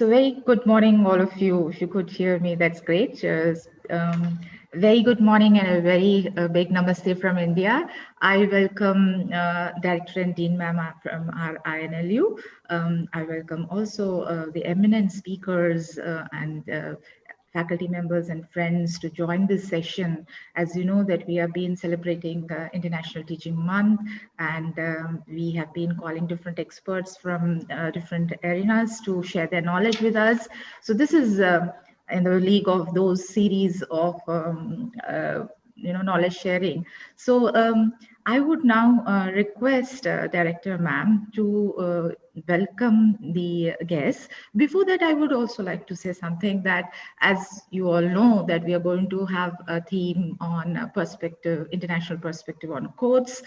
So very good morning, all of you. If you could hear me, that's great. Very good morning and a very big namaste from India. I welcome Director and Dean Ma'am from our INLU. I welcome also the eminent speakers and faculty members and friends to join this session. As you know that we have been celebrating International Teaching Month, and we have been calling different experts from different arenas to share their knowledge with us. So this is in the league of those series of knowledge sharing. So I would now request Director Ma'am to welcome the guests. Before that, I would also like to say something that, as you all know, that we are going to have a theme on perspective, international perspective on courts.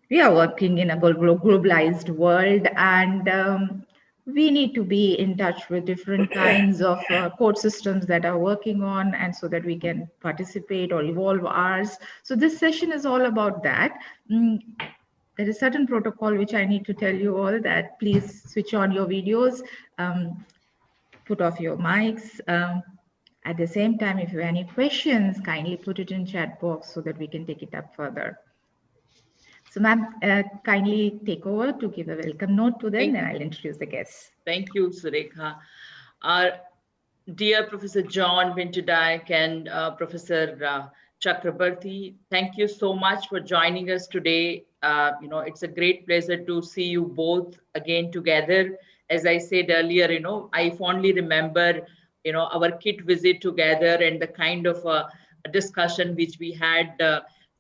We are working in a globalized world, and we need to be in touch with different kinds of court systems that are working on, and so that we can participate or evolve ours. So this session is all about that. There is certain protocol which I need to tell you all, that please switch on your videos, put off your mics. At the same time, if you have any questions, kindly put it in chat box so that we can take it up further. So ma'am, kindly take over to give a welcome note to them, then I'll introduce the guests. Thank you, Surekha. Our dear Professor John Winterdyke and Professor Chakrabarti, thank you so much for joining us today. It's a great pleasure to see you both again together. As I said earlier, I fondly remember, our kit visit together and the kind of discussion which we had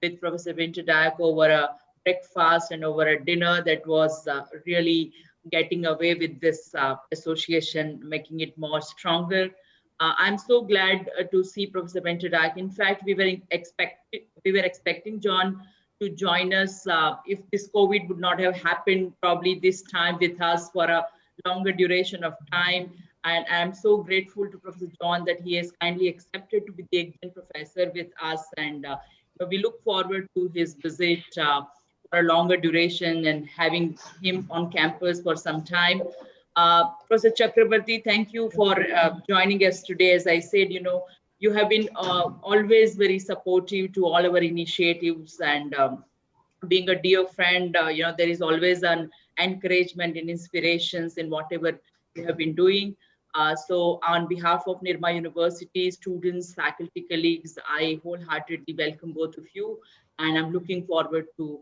with Professor Winterdyke over a breakfast and over a dinner that was really getting away with this association, making it more stronger. I'm so glad to see Professor Winterdyke. In fact, we were expecting John to join us if this COVID would not have happened, probably this time with us for a longer duration of time. And I'm so grateful to Professor John that he has kindly accepted to be the adjunct professor with us. And we look forward to his visit for a longer duration and having him on campus for some time. Professor Chakrabarti, thank you for joining us today. As I said, you have been always very supportive to all our initiatives, and being a dear friend, there is always an encouragement and inspirations in whatever you have been doing. So on behalf of Nirmal University, students, faculty, colleagues, I wholeheartedly welcome both of you, and I'm looking forward to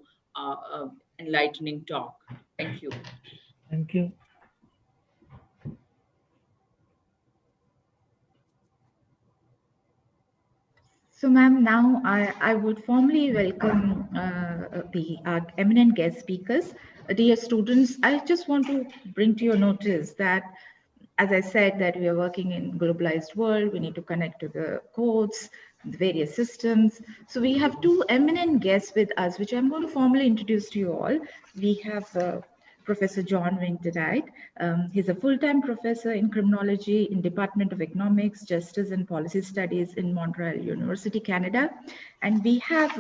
enlightening talk. Thank you. Thank you. So ma'am, now I would formally welcome our eminent guest speakers. Dear students, I just want to bring to your notice that, as I said, that we are working in globalized world, we need to connect to the courts, the various systems. So we have two eminent guests with us, which I'm going to formally introduce to you all. We have Professor John Winterdyke. He's a full-time professor in criminology in Department of Economics, Justice and Policy Studies in Montreal University, Canada. And we have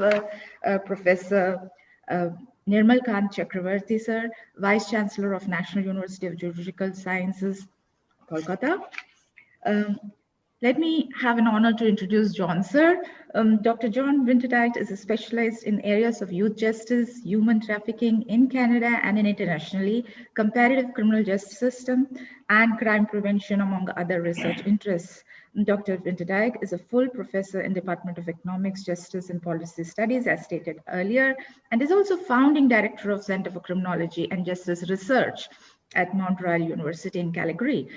Professor Nirmal Chakrabarti, sir, Vice-Chancellor of National University of Juridical Sciences, Kolkata. Let me have an honor to introduce John, sir. Dr. John Winterdyke is a specialized in areas of youth justice, human trafficking in Canada and internationally, comparative criminal justice system, and crime prevention, among other research interests. Dr. Winterdyke is a full professor in Department of Economics, Justice and Policy Studies, as stated earlier, and is also founding director of Center for Criminology and Justice Research at Montreal University in Calgary.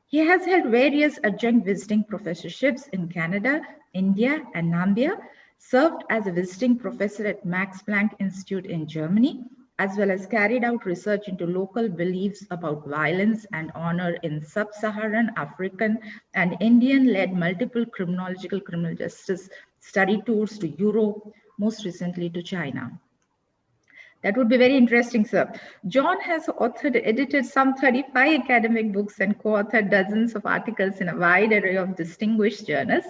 He has held various adjunct visiting professorships in Canada, India, and Namibia, served as a visiting professor at Max Planck Institute in Germany, as well as carried out research into local beliefs about violence and honor in sub-Saharan African and Indian-led multiple criminological criminal justice study tours to Europe, most recently to China. That would be very interesting, sir. John has authored, edited some 35 academic books and co-authored dozens of articles in a wide array of distinguished journals.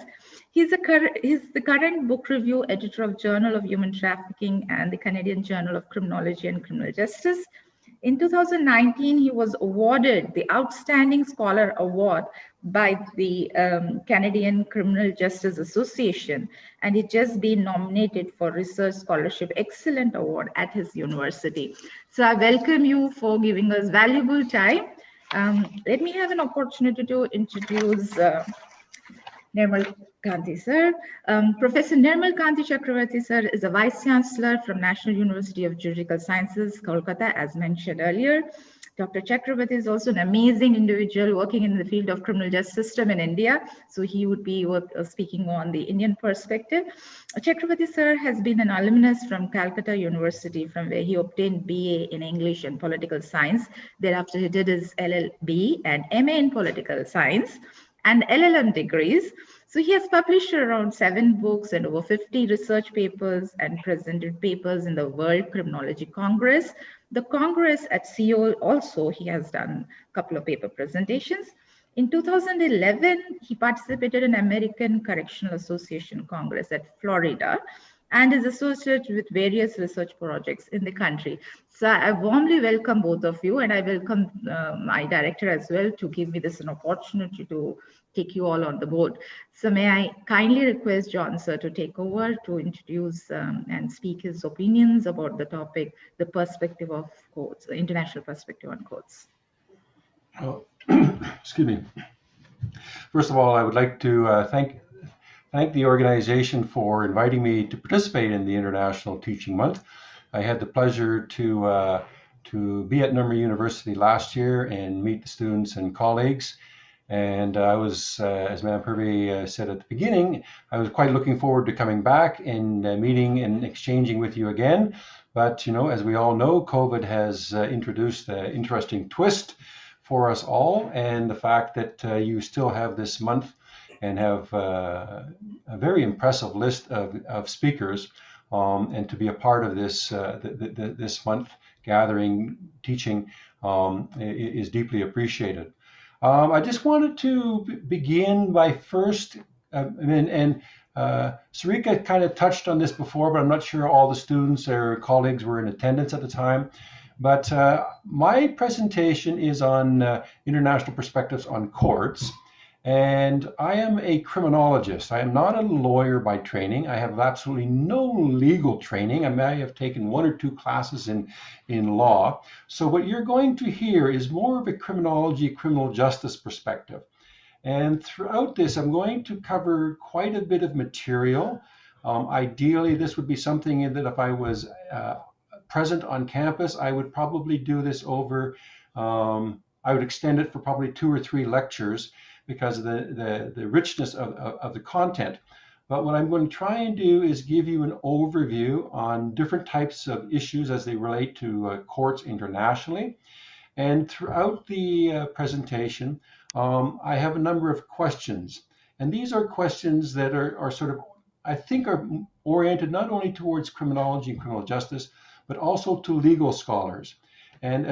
He's the current book review editor of Journal of Human Trafficking and the Canadian Journal of Criminology and Criminal Justice. In 2019, he was awarded the Outstanding Scholar Award by the Canadian Criminal Justice Association, and he just been nominated for Research Scholarship Excellent Award at his university. So I welcome you for giving us valuable time. Let me have an opportunity to introduce Nirmal Kanti, sir. Professor Nirmal Kanti Chakrabarti, sir, is a Vice-Chancellor from National University of Juridical Sciences, Kolkata, as mentioned earlier. Dr. Chakrabarti is also an amazing individual working in the field of criminal justice system in India. So he would be speaking on the Indian perspective. Chakrabarti, sir, has been an alumnus from Calcutta University, from where he obtained BA in English and Political Science. Thereafter, he did his LLB and MA in Political Science and LLM degrees. So he has published around 7 books and over 50 research papers and presented papers in the World Criminology Congress. The Congress at Seoul also, he has done a couple of paper presentations. In 2011, he participated in American Correctional Association Congress at Florida and is associated with various research projects in the country. So I warmly welcome both of you, and I welcome my director as well to give me this an opportunity to take you all on the board. So may I kindly request John, sir, to take over to introduce and speak his opinions about the topic, the perspective of courts, the international perspective on courts. Oh, excuse me. First of all, I would like to thank the organization for inviting me to participate in the International Teaching Month. I had the pleasure to be at Nirmal University last year and meet the students and colleagues. And I was, as Madam Purvey said at the beginning, I was quite looking forward to coming back and meeting and exchanging with you again. But, you know, as we all know, COVID has introduced an interesting twist for us all. And the fact that you still have this month and have a very impressive list of speakers, and to be a part of this this month gathering, teaching, is deeply appreciated. I just wanted to begin by first, Sarika kind of touched on this before, but I'm not sure all the students or colleagues were in attendance at the time. But my presentation is on international perspectives on courts. And I am a criminologist. I am not a lawyer by training. I have absolutely no legal training. I may have taken 1 or 2 classes in law. So what you're going to hear is more of a criminology, criminal justice perspective. And throughout this, I'm going to cover quite a bit of material. Ideally, this would be something that if I was present on campus, I would probably do this over, I would extend it for probably 2 or 3 lectures, because of the richness of the content. But what I'm going to try and do is give you an overview on different types of issues as they relate to courts internationally. And throughout the presentation, I have a number of questions. And these are questions that are sort of, I think, are oriented not only towards criminology and criminal justice, but also to legal scholars. And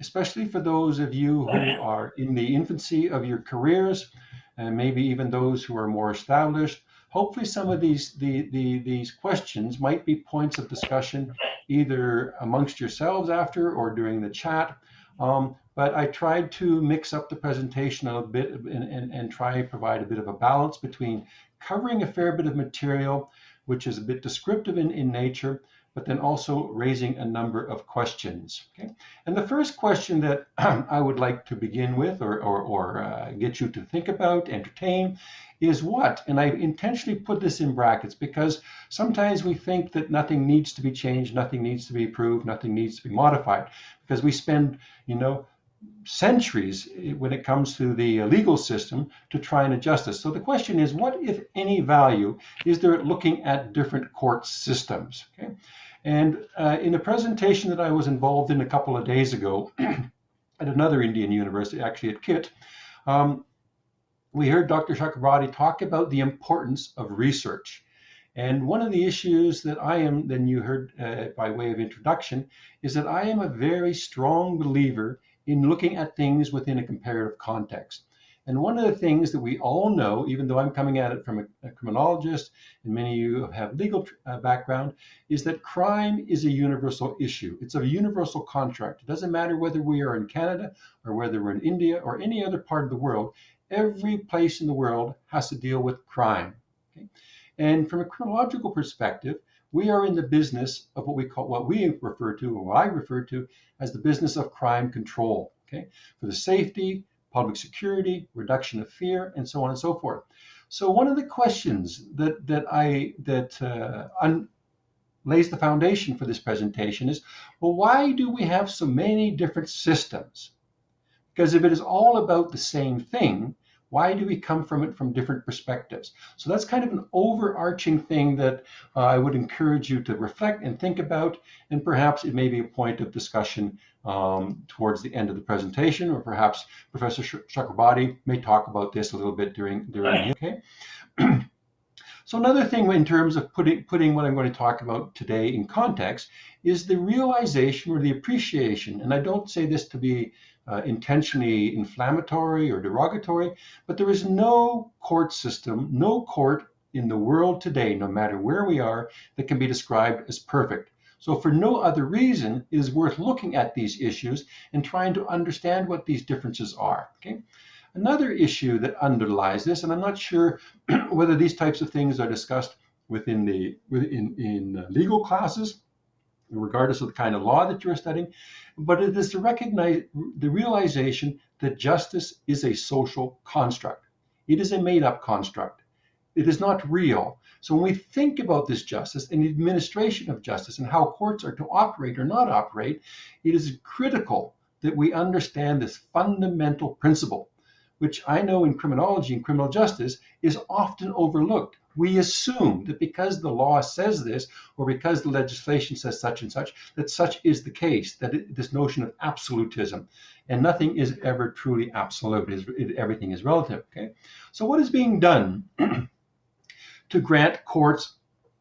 especially for those of you who are in the infancy of your careers, and maybe even those who are more established, hopefully some of these questions might be points of discussion either amongst yourselves after or during the chat. But I tried to mix up the presentation a bit and try and provide a bit of a balance between covering a fair bit of material, which is a bit descriptive in nature, but then also raising a number of questions. Okay? And the first question that I would like to begin with or get you to think about, entertain, is what? And I intentionally put this in brackets because sometimes we think that nothing needs to be changed, nothing needs to be improved, nothing needs to be modified, because we spend, centuries when it comes to the legal system to try and adjust this. So the question is, what, if any, value is there at looking at different court systems? Okay? And in a presentation that I was involved in a couple of days ago at another Indian university, actually at KIT, we heard Dr. Chakrabarti talk about the importance of research. And one of the issues that then you heard by way of introduction, is that I am a very strong believer in looking at things within a comparative context. And one of the things that we all know, even though I'm coming at it from a criminologist, and many of you have legal background, is that crime is a universal issue. It's a universal contract. It doesn't matter whether we are in Canada or whether we're in India or any other part of the world. Every place in the world has to deal with crime. Okay? And from a criminological perspective, we are in the business of what we refer to, or what I refer to, as the business of crime control. Okay, for the safety, public security, reduction of fear, and so on and so forth. So one of the questions that lays the foundation for this presentation is, well, why do we have so many different systems? Because if it is all about the same thing, why do we come from it from different perspectives? So that's kind of an overarching thing that I would encourage you to reflect and think about, and perhaps it may be a point of discussion towards the end of the presentation, or perhaps Professor Chakrabarti may talk about this a little bit during okay. So another thing in terms of putting what I'm going to talk about today in context is the realization or the appreciation, and I don't say this to be intentionally inflammatory or derogatory, but there is no court system, no court in the world today, no matter where we are, that can be described as perfect. So for no other reason, it is worth looking at these issues and trying to understand what these differences are. Okay? Another issue that underlies this, and I'm not sure whether these types of things are discussed in legal classes, regardless of the kind of law that you're studying, but it is to recognize the realization that justice is a social construct. It is a made-up construct. It is not real. So when we think about this justice and the administration of justice and how courts are to operate or not operate, it is critical that we understand this fundamental principle, which I know in criminology and criminal justice is often overlooked. We assume that because the law says this, or because the legislation says such and such, that such is the case, that this notion of absolutism, and nothing is ever truly absolute, everything is relative. Okay? So what is being done to grant courts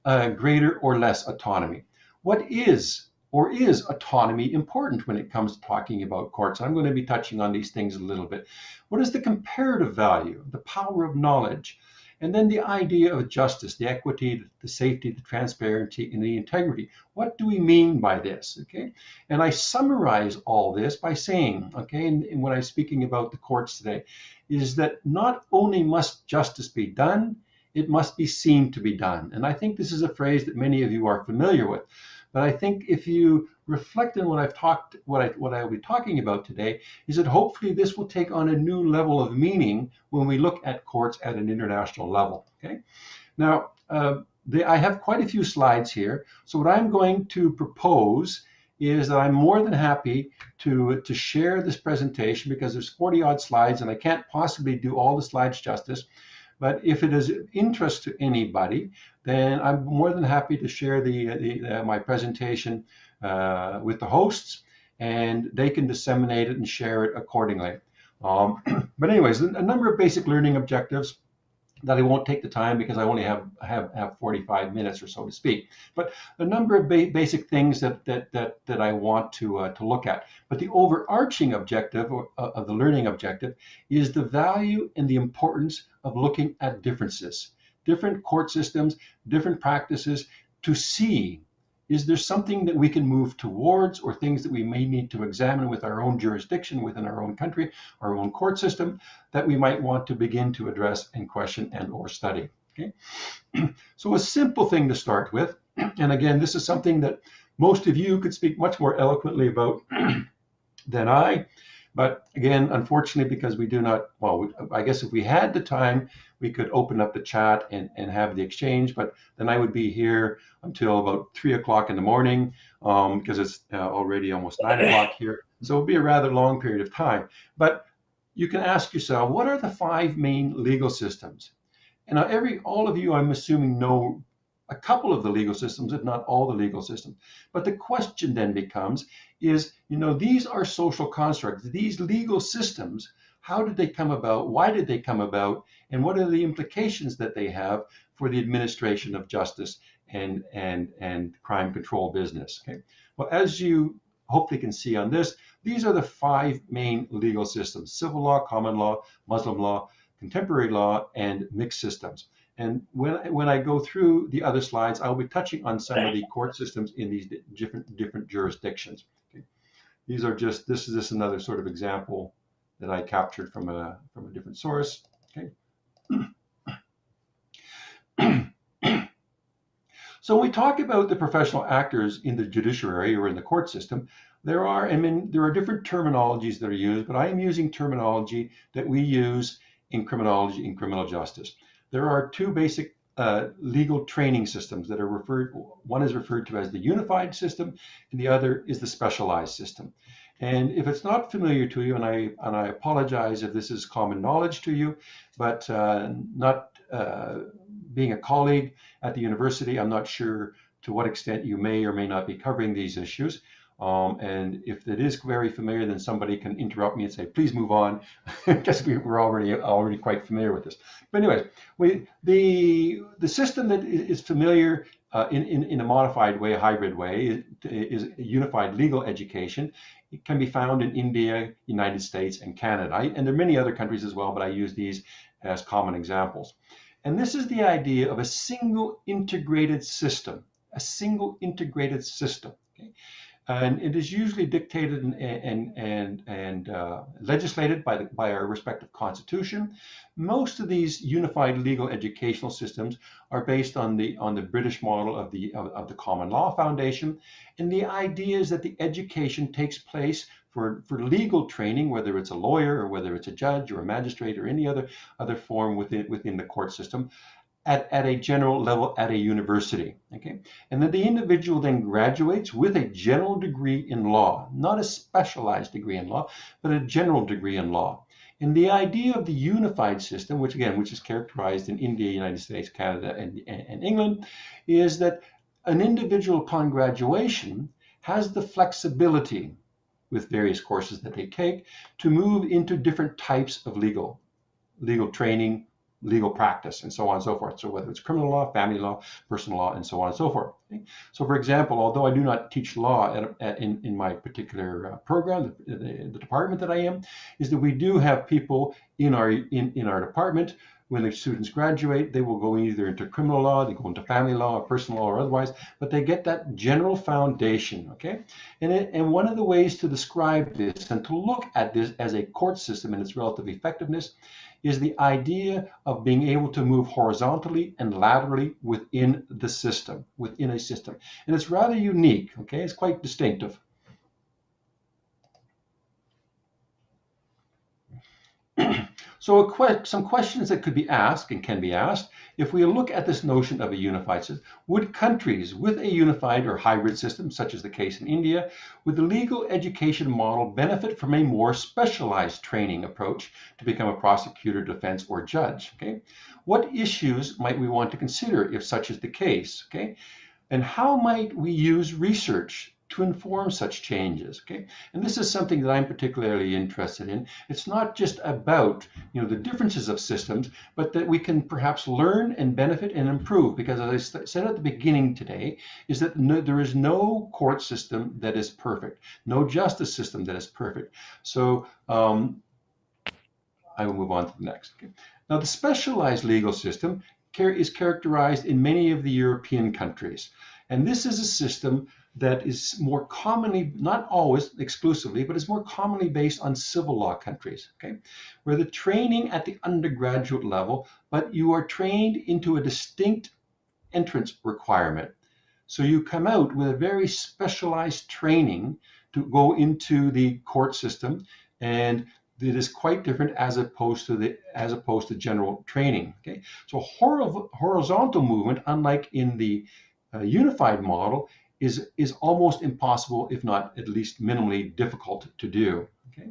greater or less autonomy? What is or is autonomy important when it comes to talking about courts? I'm going to be touching on these things a little bit. What is the comparative value, the power of knowledge? And then the idea of justice, the equity, the safety, the transparency, and the integrity. What do we mean by this? Okay, and I summarize all this by saying, okay, and when I'm speaking about the courts today, is that not only must justice be done, it must be seen to be done. And I think this is a phrase that many of you are familiar with. But I think if you reflect on what I'll be talking about today, is that hopefully this will take on a new level of meaning when we look at courts at an international level. Okay. Now, I have quite a few slides here. So what I'm going to propose is that I'm more than happy to share this presentation, because there's 40-odd slides and I can't possibly do all the slides justice. But if it is of interest to anybody, then I'm more than happy to share my presentation with the hosts, and they can disseminate it and share it accordingly. But anyways, a number of basic learning objectives that I won't take the time because I only have 45 minutes or so to speak. But a number of basic things that I want to look at. But the overarching objective of the learning objective is the value and the importance of looking at differences, different court systems, different practices, to see, is there something that we can move towards, or things that we may need to examine with our own jurisdiction within our own country, our own court system, that we might want to begin to address and question and or study. Okay? So a simple thing to start with, and again, this is something that most of you could speak much more eloquently about than I. But again, unfortunately, because we do not, well, I guess if we had the time, we could open up the chat and have the exchange, but then I would be here until about 3 o'clock in the morning, because it's already almost 9 o'clock here. So it'll be a rather long period of time. But you can ask yourself, what are the 5 main legal systems? And all of you, I'm assuming, know a couple of the legal systems, if not all the legal systems. But the question then becomes is, these are social constructs. These legal systems, how did they come about? Why did they come about? And what are the implications that they have for the administration of justice and crime control business? Okay. Well, as you hopefully can see on this, These are the 5 main legal systems: civil law, common law, Muslim law, contemporary law, and mixed systems. And when I go through the other slides, I'll be touching on some of the court systems in these different jurisdictions. Okay. These are this is another sort of example that I captured from a different source. Okay. So when we talk about the professional actors in the judiciary or in the court system, there are different terminologies that are used, but I am using terminology that we use in criminology and criminal justice. There are 2 basic legal training systems that are one is referred to as the unified system, and the other is the specialized system. And if it's not familiar to you, and I apologize if this is common knowledge to you, but not being a colleague at the university, I'm not sure to what extent you may or may not be covering these issues. And if it is very familiar, then somebody can interrupt me and say, please move on, because we're already quite familiar with this. But anyways, the system that is familiar in a modified way, a hybrid way, is unified legal education. It can be found in India, United States, and Canada. And there are many other countries as well, but I use these as common examples. And this is the idea of a single integrated system, Okay? And it is usually dictated and legislated by our respective constitution. Most of these unified legal educational systems are based on the British model of the Common Law Foundation, and the idea is that the education takes place for legal training, whether it's a lawyer or whether it's a judge or a magistrate or any other form within the court system, at a general level at a university, okay? And then the individual then graduates with a general degree in law, not a specialized degree in law, but a general degree in law. And the idea of the unified system, which is characterized in India, United States, Canada, and England, is that an individual upon graduation has the flexibility with various courses that they take to move into different types of legal training, legal practice, and so on and so forth. So whether it's criminal law, family law, personal law, and so on and so forth. Okay? So for example, although I do not teach law in my particular program, the department that I am, is that we do have people in our department. When the students graduate, they will go either into criminal law, they go into family law, or personal law, or otherwise, but they get that general foundation, okay? And one of the ways to describe this and to look at this as a court system and its relative effectiveness is the idea of being able to move horizontally and laterally within a system. And it's rather unique, okay? It's quite distinctive. So some questions that could be asked and can be asked, if we look at this notion of a unified system, would countries with a unified or hybrid system, such as the case in India, would the legal education model benefit from a more specialized training approach to become a prosecutor, defense, or judge? Okay? What issues might we want to consider if such is the case? Okay? And how might we use research to inform such changes? Okay, and this is something that I'm particularly interested in. It's not just about the differences of systems, but that we can perhaps learn and benefit and improve. Because as I said at the beginning today, is that there is no court system that is perfect, no justice system that is perfect. So I will move on to the next. Okay. Now, the specialized legal system is characterized in many of the European countries, and this is a system that is more commonly, not always exclusively, but is more commonly based on civil law countries, okay? Where the training at the undergraduate level, but you are trained into a distinct entrance requirement. So you come out with a very specialized training to go into the court system, and it is quite different as opposed to general training, okay? So horizontal movement, unlike in the unified model, is almost impossible, if not at least minimally difficult to do. Okay.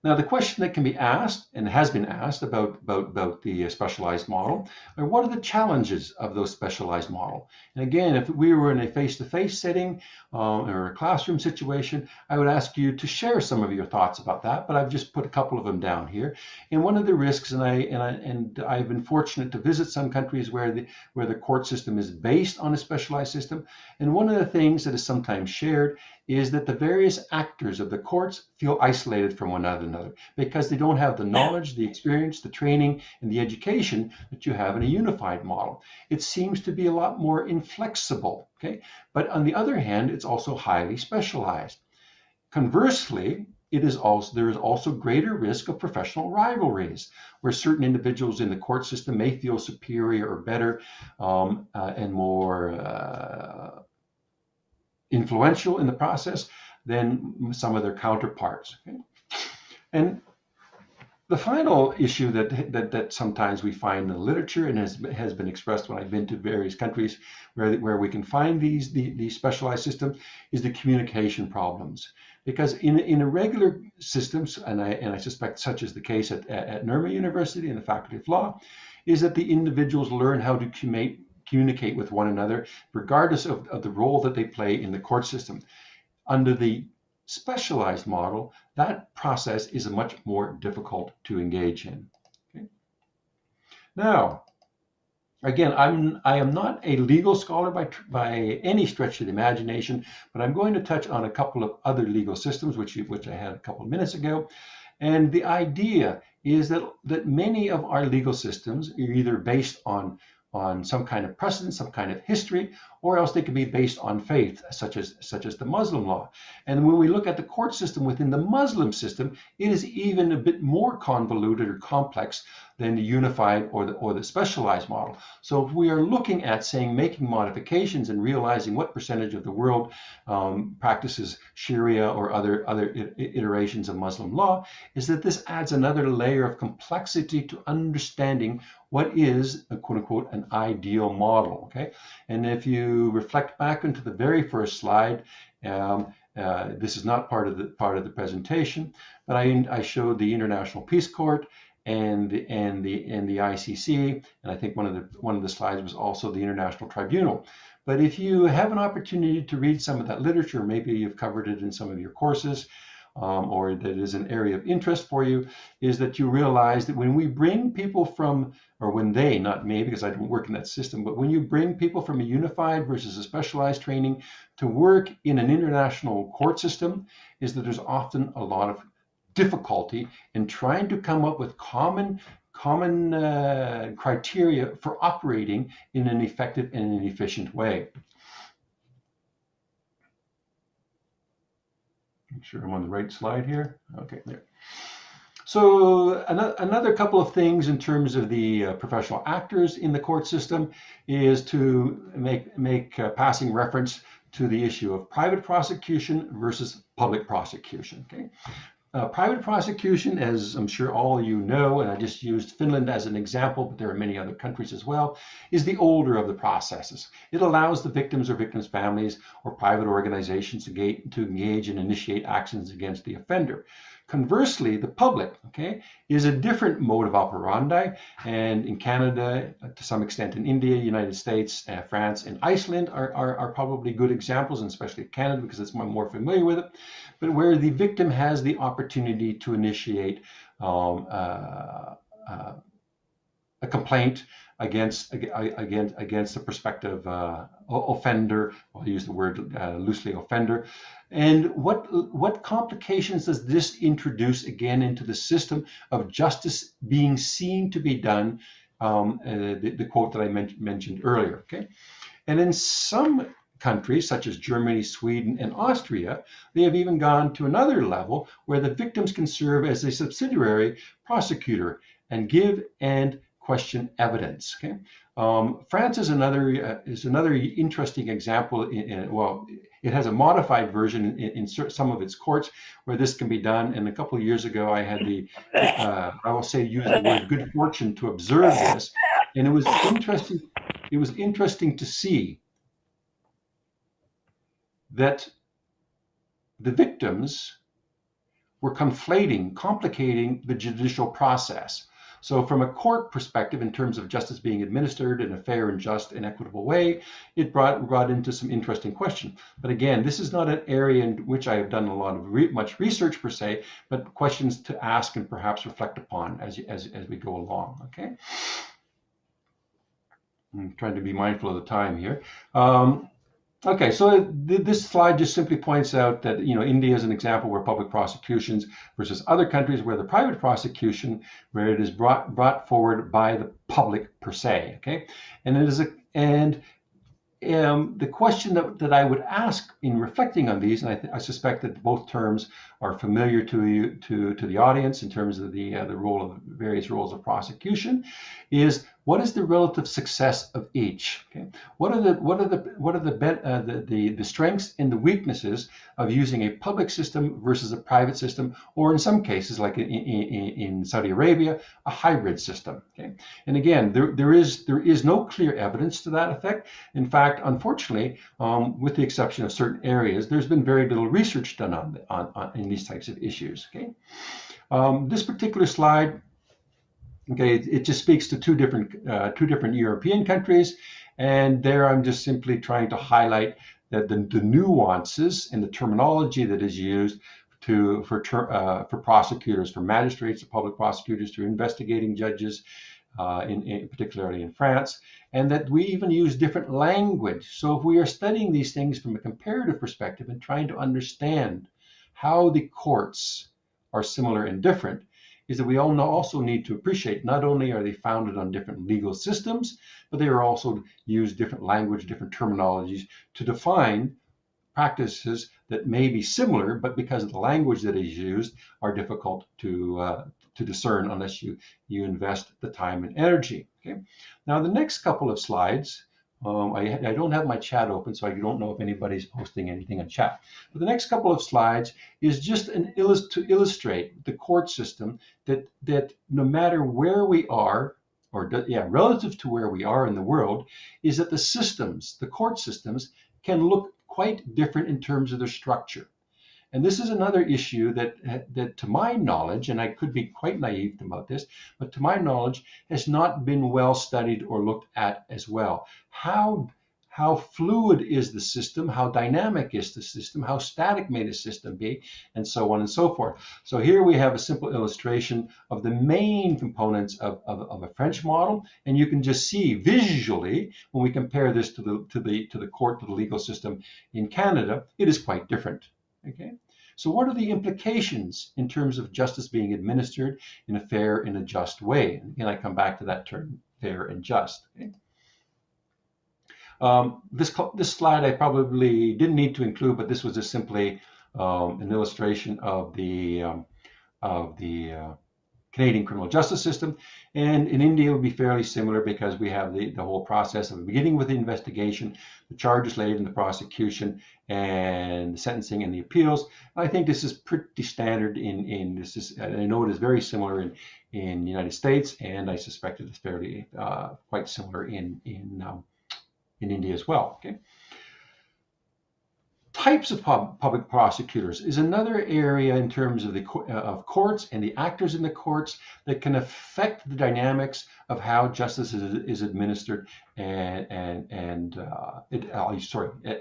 Now, the question that can be asked and has been asked about the specialized model are what are the challenges of those specialized model? And again, if we were in a face-to-face setting or a classroom situation, I would ask you to share some of your thoughts about that, but I've just put a couple of them down here. And one of the risks, and I've been fortunate to visit some countries where the court system is based on a specialized system, and one of the things that is sometimes shared is that the various actors of the courts feel isolated from one another because they don't have the knowledge, the experience, the training, and the education that you have in a unified model. It seems to be a lot more inflexible, okay? But on the other hand, it's also highly specialized. Conversely, there is also greater risk of professional rivalries, where certain individuals in the court system may feel superior or better and more influential in the process than some of their counterparts. Okay? And the final issue that sometimes we find in the literature and has been expressed when I've been to various countries where we can find these specialized systems is the communication problems. Because in irregular systems, and I suspect such is the case at Nirmal University and the Faculty of Law, is that the individuals learn how to communicate with one another, regardless of the role that they play in the court system. Under the specialized model, that process is much more difficult to engage in. Okay? Now, again, I am not a legal scholar by any stretch of the imagination, but I'm going to touch on a couple of other legal systems, which I had a couple of minutes ago. And the idea is that many of our legal systems are either based on some kind of precedent, some kind of history, or else they can be based on faith, such as the Muslim law. And when we look at the court system within the Muslim system, it is even a bit more convoluted or complex than the unified or the specialized model. So if we are looking at saying making modifications and realizing what percentage of the world practices Sharia or other iterations of Muslim law, is that this adds another layer of complexity to understanding what is a quote unquote an ideal model. Okay, and if you reflect back into the very first slide, this is not part of the presentation, but I showed the International Peace Court and the ICC, and I think one of the slides was also the International Tribunal. But if you have an opportunity to read some of that literature, maybe you've covered it in some of your courses, or that is an area of interest for you, is that you realize that when we bring people from, or when they, not me, because I don't work in that system, but when you bring people from a unified versus a specialized training to work in an international court system, is that there's often a lot of difficulty in trying to come up with common criteria for operating in an effective and an efficient way. Make sure I'm on the right slide here. Okay, there. So another couple of things in terms of the professional actors in the court system is to make passing reference to the issue of private prosecution versus public prosecution. Okay. Private prosecution, as I'm sure all of you know, and I just used Finland as an example, but there are many other countries as well, is the older of the processes. It allows the victims or victims' families or private organizations to engage and initiate actions against the offender. Conversely, the public, okay, is a different mode of operandi, and in Canada, to some extent in India, United States, France, and Iceland are probably good examples, and especially Canada because it's more familiar with it, but where the victim has the opportunity to initiate a complaint against the prospective offender. I'll use the word loosely, offender. And what complications does this introduce again into the system of justice being seen to be done? The quote that I mentioned earlier. Okay, and in some countries such as Germany, Sweden, and Austria, they have even gone to another level where the victims can serve as a subsidiary prosecutor and give and question evidence. Okay, France is another interesting example. Well, it has a modified version in some of its courts where this can be done. And a couple of years ago, I had I will say, use the word good fortune to observe this, and it was interesting. It was interesting to see that the victims we're conflating, complicating the judicial process. So from a court perspective, in terms of justice being administered in a fair and just and equitable way, it brought into some interesting questions. But again, this is not an area in which I have done a lot of much research per se, but questions to ask and perhaps reflect upon as we go along. Okay. I'm trying to be mindful of the time here. Okay, so this slide just simply points out that, you know, India is an example where public prosecutions versus other countries where the private prosecution, where it is brought forward by the public per se. Okay, and it is the question that I would ask in reflecting on these, and I suspect that both terms are familiar to the audience in terms of the role of various roles of prosecution, is what is the relative success of each? Okay, what are the strengths and the weaknesses of using a public system versus a private system, or in some cases, like in Saudi Arabia, a hybrid system? Okay, and again, there is no clear evidence to that effect. In fact, unfortunately, with the exception of certain areas, there's been very little research done in these types of issues. Okay, this particular slide. Okay, it just speaks to two different European countries, and there I'm just simply trying to highlight that the nuances in the terminology that is used for prosecutors, for magistrates, for public prosecutors, to investigating judges, particularly in France, and that we even use different language. So if we are studying these things from a comparative perspective and trying to understand how the courts are similar and different, is that we all also need to appreciate not only are they founded on different legal systems, but they are also use different language, different terminologies to define practices that may be similar, but because of the language that is used, are difficult to discern unless you invest the time and energy. Okay. Now the next couple of slides. I don't have my chat open, so I don't know if anybody's posting anything in chat. But the next couple of slides is just to illustrate the court system that no matter where we are, relative to where we are in the world, is that the court systems can look quite different in terms of their structure. And this is another issue that to my knowledge, and I could be quite naive about this, but to my knowledge has not been well studied or looked at as well. How fluid is the system? How dynamic is the system? How static may the system be? And so on and so forth. So here we have a simple illustration of the main components of a French model, and you can just see visually when we compare this to the legal system in Canada, it is quite different. Okay, so what are the implications in terms of justice being administered in a fair and a just way? And again, I come back to that term, fair and just. Okay? This slide I probably didn't need to include, but this was just simply an illustration of the Canadian criminal justice system. And in India, it would be fairly similar because we have the whole process of beginning with the investigation, the charges laid in the prosecution, and the sentencing and the appeals. I think this is pretty standard I know it is very similar in the United States, and I suspect it is fairly quite similar in India as well. Okay. Types of public prosecutors is another area in terms of of courts and the actors in the courts that can affect the dynamics of how justice is administered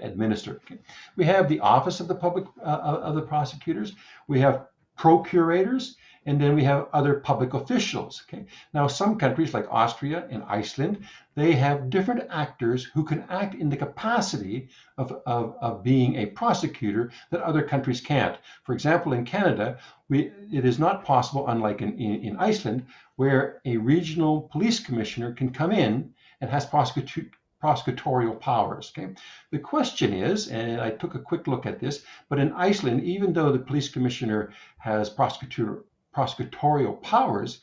administered. Okay. We have the office of the prosecutors. We have procurators, and then we have other public officials. Okay. Now, some countries like Austria and Iceland, they have different actors who can act in the capacity of being a prosecutor that other countries can't. For example, in Canada, it is not possible, unlike in Iceland, where a regional police commissioner can come in and has prosecutorial powers. Okay? The question is, and I took a quick look at this, but in Iceland, even though the police commissioner has prosecutorial powers,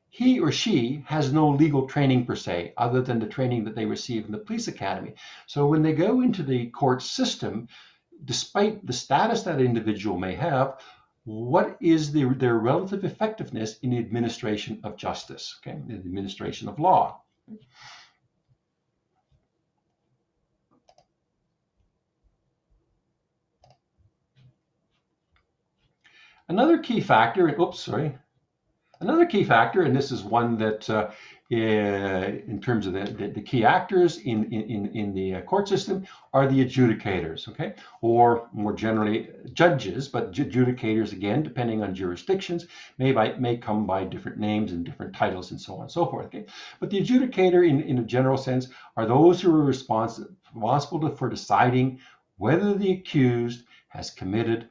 he or she has no legal training per se, other than the training that they receive in the police academy. So when they go into the court system, despite the status that individual may have, what is their relative effectiveness in the administration of justice, okay, in the administration of law? Another key factor, another key factor, and this is one that in terms of the key actors in the court system, are the adjudicators, okay? Or more generally, judges, but adjudicators, again, depending on jurisdictions, may come by different names and different titles and so on and so forth, okay? But the adjudicator, in a general sense, are those who are responsible for deciding whether the accused has committed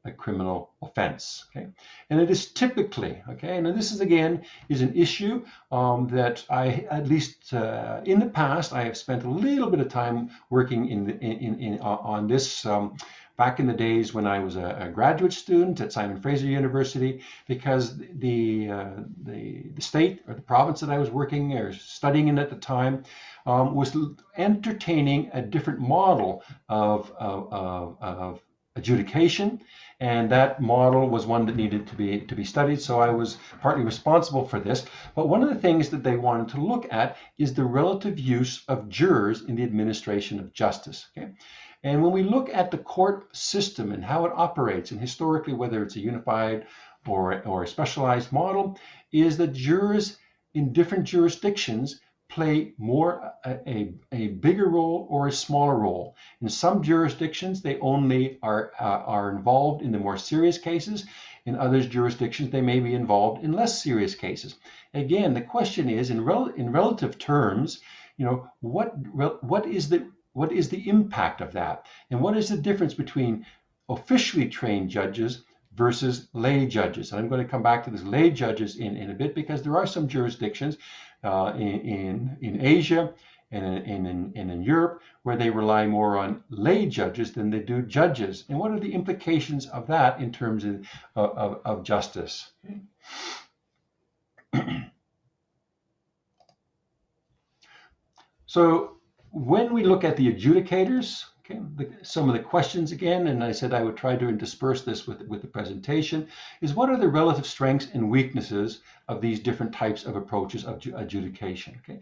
a criminal offense, okay? And it is typically, okay, and this is again is an issue that I, at least in the past, I have spent a little bit of time working on this back in the days when I was a graduate student at Simon Fraser University, because the state or the province that I was working or studying in at the time was entertaining a different model of adjudication, and that model was one that needed to be studied. So I was partly responsible for this. But one of the things that they wanted to look at is the relative use of jurors in the administration of justice. Okay? And when we look at the court system and how it operates, and historically whether it's a unified or a specialized model, is that jurors in different jurisdictions play more a bigger role or a smaller role. In some jurisdictions, they only are involved in the more serious cases. In other jurisdictions, they may be involved in less serious cases. Again, the question is, in relative terms, you know, what is the impact of that, and what is the difference between officially trained judges versus lay judges? And I'm going to come back to this lay judges in a bit, because there are some jurisdictions in Asia and in Europe where they rely more on lay judges than they do judges. And what are the implications of that in terms of justice? So when we look at the adjudicators, okay, some of the questions again, and I said I would try to intersperse this with the presentation, is what are the relative strengths and weaknesses of these different types of approaches of adjudication? Okay,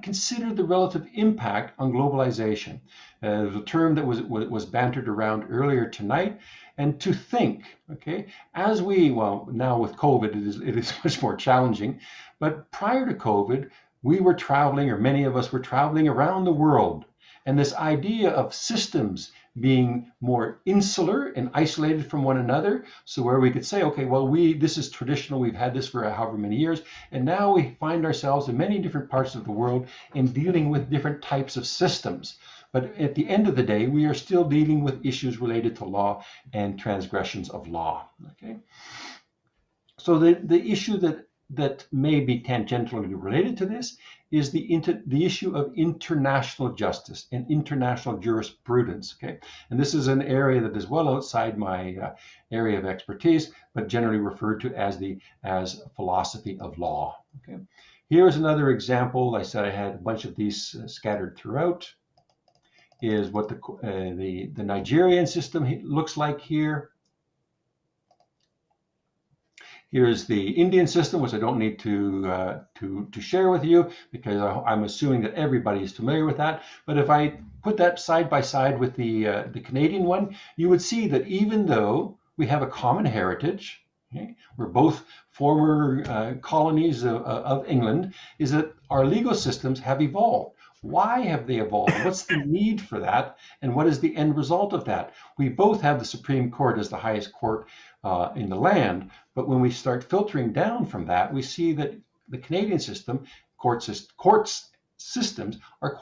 consider the relative impact on globalization, the term that was bantered around earlier tonight, and to think, okay, as now with COVID it is much more challenging, but prior to COVID we were traveling, or many of us were traveling around the world. And this idea of systems being more insular and isolated from one another, so where we could say, okay, well, this is traditional, we've had this for however many years, and now we find ourselves in many different parts of the world and dealing with different types of systems. But at the end of the day, we are still dealing with issues related to law and transgressions of law. Okay, so the issue that may be tangentially related to this is the issue of international justice and international jurisprudence. Okay, and this is an area that is well outside my area of expertise, but generally referred to as philosophy of law. Okay, here's another example. I said I had a bunch of these scattered throughout. Is what the Nigerian system looks like here. Here's the Indian system, which I don't need to share with you, because I'm assuming that everybody is familiar with that. But if I put that side by side with the Canadian one, you would see that even though we have a common heritage, okay, we're both former colonies of England, is that our legal systems have evolved. Why have they evolved? What's the need for that? And what is the end result of that? We both have the Supreme Court as the highest court in the land, but when we start filtering down from that, we see that the Canadian system, courts systems are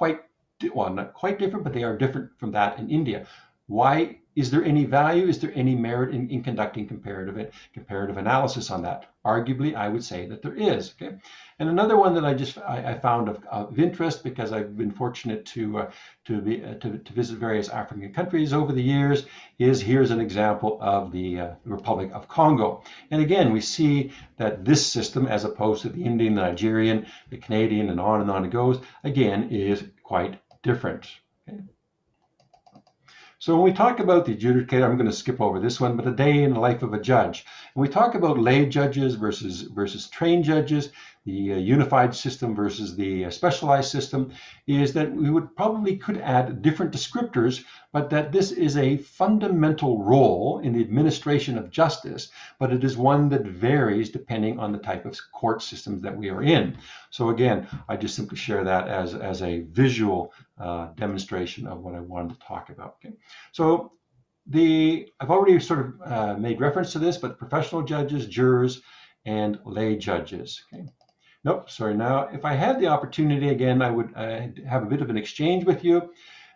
not quite different, but they are different from that in India. Why? Is there any value? Is there any merit in conducting comparative analysis on that? Arguably, I would say that there is. Okay, and another one that I found of interest, because I've been fortunate to visit various African countries over the years, here's an example of the Republic of Congo. And again, we see that this system, as opposed to the Indian, the Nigerian, the Canadian, and on it goes, again, is quite different. Okay. So when we talk about the adjudicator, I'm going to skip over this one, but a day in the life of a judge. When we talk about lay judges versus trained judges, the unified system versus the specialized system, is that we would probably could add different descriptors, but that this is a fundamental role in the administration of justice, but it is one that varies depending on the type of court systems that we are in. So again, I just simply share that as a visual demonstration of what I wanted to talk about. Okay. So I've already sort of made reference to this, but professional judges, jurors, and lay judges. Okay. Nope, sorry. Now, if I had the opportunity again, I would have a bit of an exchange with you,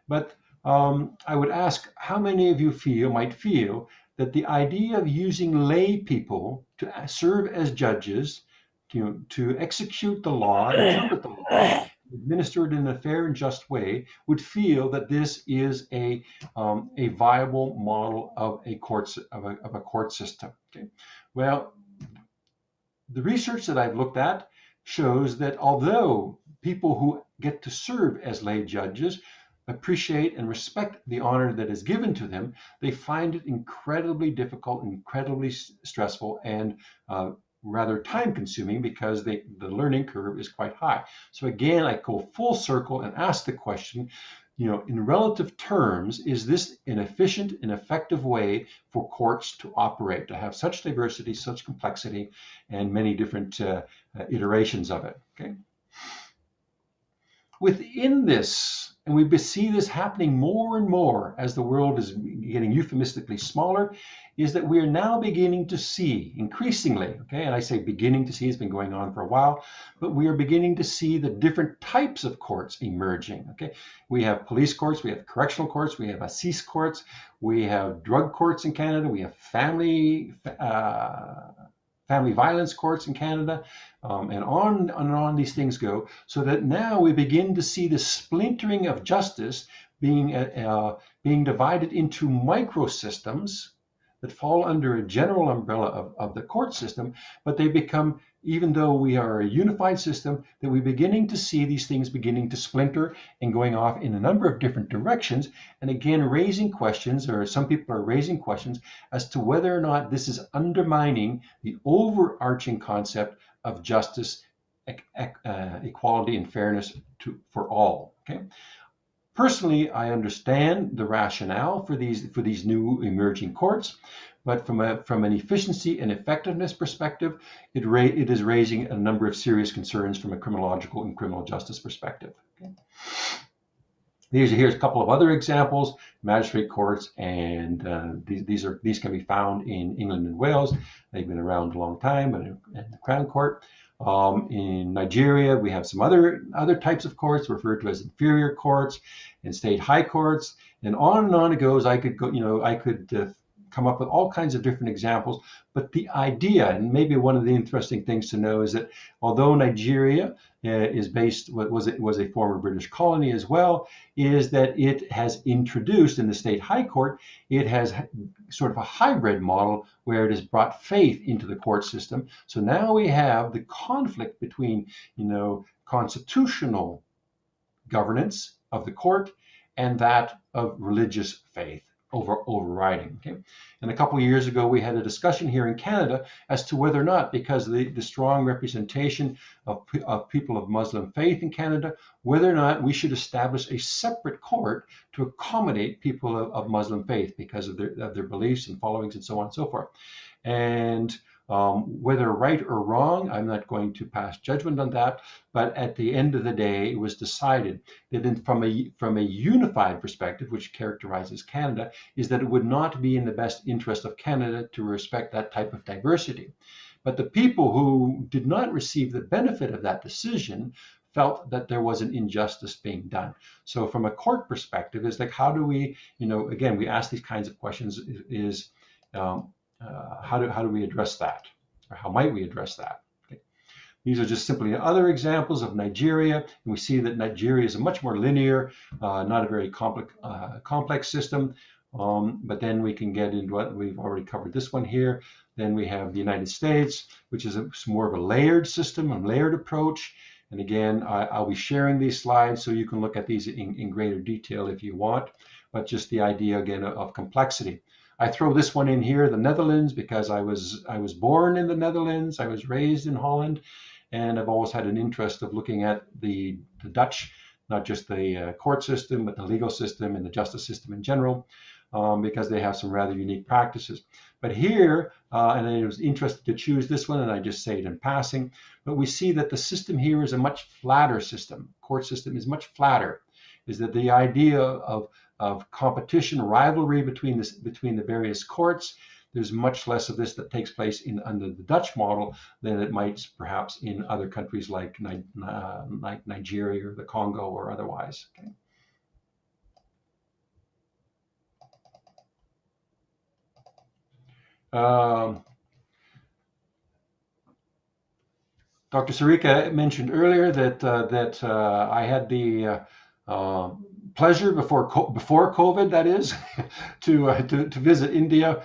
but I would ask how many of you might feel that the idea of using lay people to serve as judges, to execute the law, interpret the law, administer it in a fair and just way, would feel that this is a viable model of a court system. Okay? Well, the research that I've looked at shows that although people who get to serve as lay judges appreciate and respect the honor that is given to them, they find it incredibly difficult, incredibly stressful, and rather time consuming because the learning curve is quite high. So again, I go full circle and ask the question, in relative terms, is this an efficient and effective way for courts to operate, to have such diversity, such complexity, and many different iterations of it? Okay. Within this, and we see this happening more and more as the world is getting euphemistically smaller, is that we are now beginning to see increasingly, okay, and I say beginning to see, it's been going on for a while, but we are beginning to see the different types of courts emerging, okay? We have police courts, we have correctional courts, we have assize courts, we have drug courts in Canada, we have family violence courts in Canada, and on these things go, so that now we begin to see the splintering of justice being divided into microsystems that fall under a general umbrella of the court system, but they become, even though we are a unified system, that we're beginning to see these things beginning to splinter and going off in a number of different directions, and again raising questions, or some people are raising questions, as to whether or not this is undermining the overarching concept of justice, equality, and fairness for all. Okay. Personally, I understand the rationale for these new emerging courts, but from an efficiency and effectiveness perspective, it is raising a number of serious concerns from a criminological and criminal justice perspective. Okay. Here's a couple of other examples: magistrate courts, and these can be found in England and Wales. They've been around a long time, but in the Crown Court. In Nigeria, we have some other types of courts referred to as inferior courts and state high courts, and on it goes. I could go, I could come up with all kinds of different examples, but the idea, and maybe one of the interesting things to know, is that although Nigeria is based, was a former British colony as well, is that it has introduced in the state high court, it has sort of a hybrid model where it has brought faith into the court system. So now we have the conflict between, constitutional governance of the court and that of religious faith overriding. Okay, and a couple of years ago, we had a discussion here in Canada as to whether or not, because of the strong representation of people of Muslim faith in Canada, whether or not we should establish a separate court to accommodate people of Muslim faith because of their beliefs and followings and so on and so forth. And whether right or wrong, I'm not going to pass judgment on that. But at the end of the day, it was decided that from a unified perspective, which characterizes Canada, is that it would not be in the best interest of Canada to respect that type of diversity. But the people who did not receive the benefit of that decision felt that there was an injustice being done. So from a court perspective, it's like, how do we, again, we ask these kinds of questions, how do we address that? Or how might we address that? Okay. These are just simply other examples of Nigeria. And we see that Nigeria is a much more linear, not a very complex system. But then we can get into what we've already covered this one here. Then we have the United States, which is more of a layered system, a layered approach. And again, I'll be sharing these slides so you can look at these in greater detail if you want. but just the idea again of complexity. I throw this one in here, the Netherlands, because I was born in the Netherlands, I was raised in Holland, and I've always had an interest of looking at the Dutch, not just the court system, but the legal system and the justice system in general, because they have some rather unique practices. But here, and I was interested to choose this one, and I just say it in passing, but we see that the system here is a much flatter system. Court system is much flatter. Is that the idea of competition, rivalry between the various courts? There's much less of this that takes place under the Dutch model than it might perhaps in other countries like Nigeria or the Congo or otherwise. Okay. Dr. Sarika mentioned earlier that I had the pleasure before COVID, that is, to visit India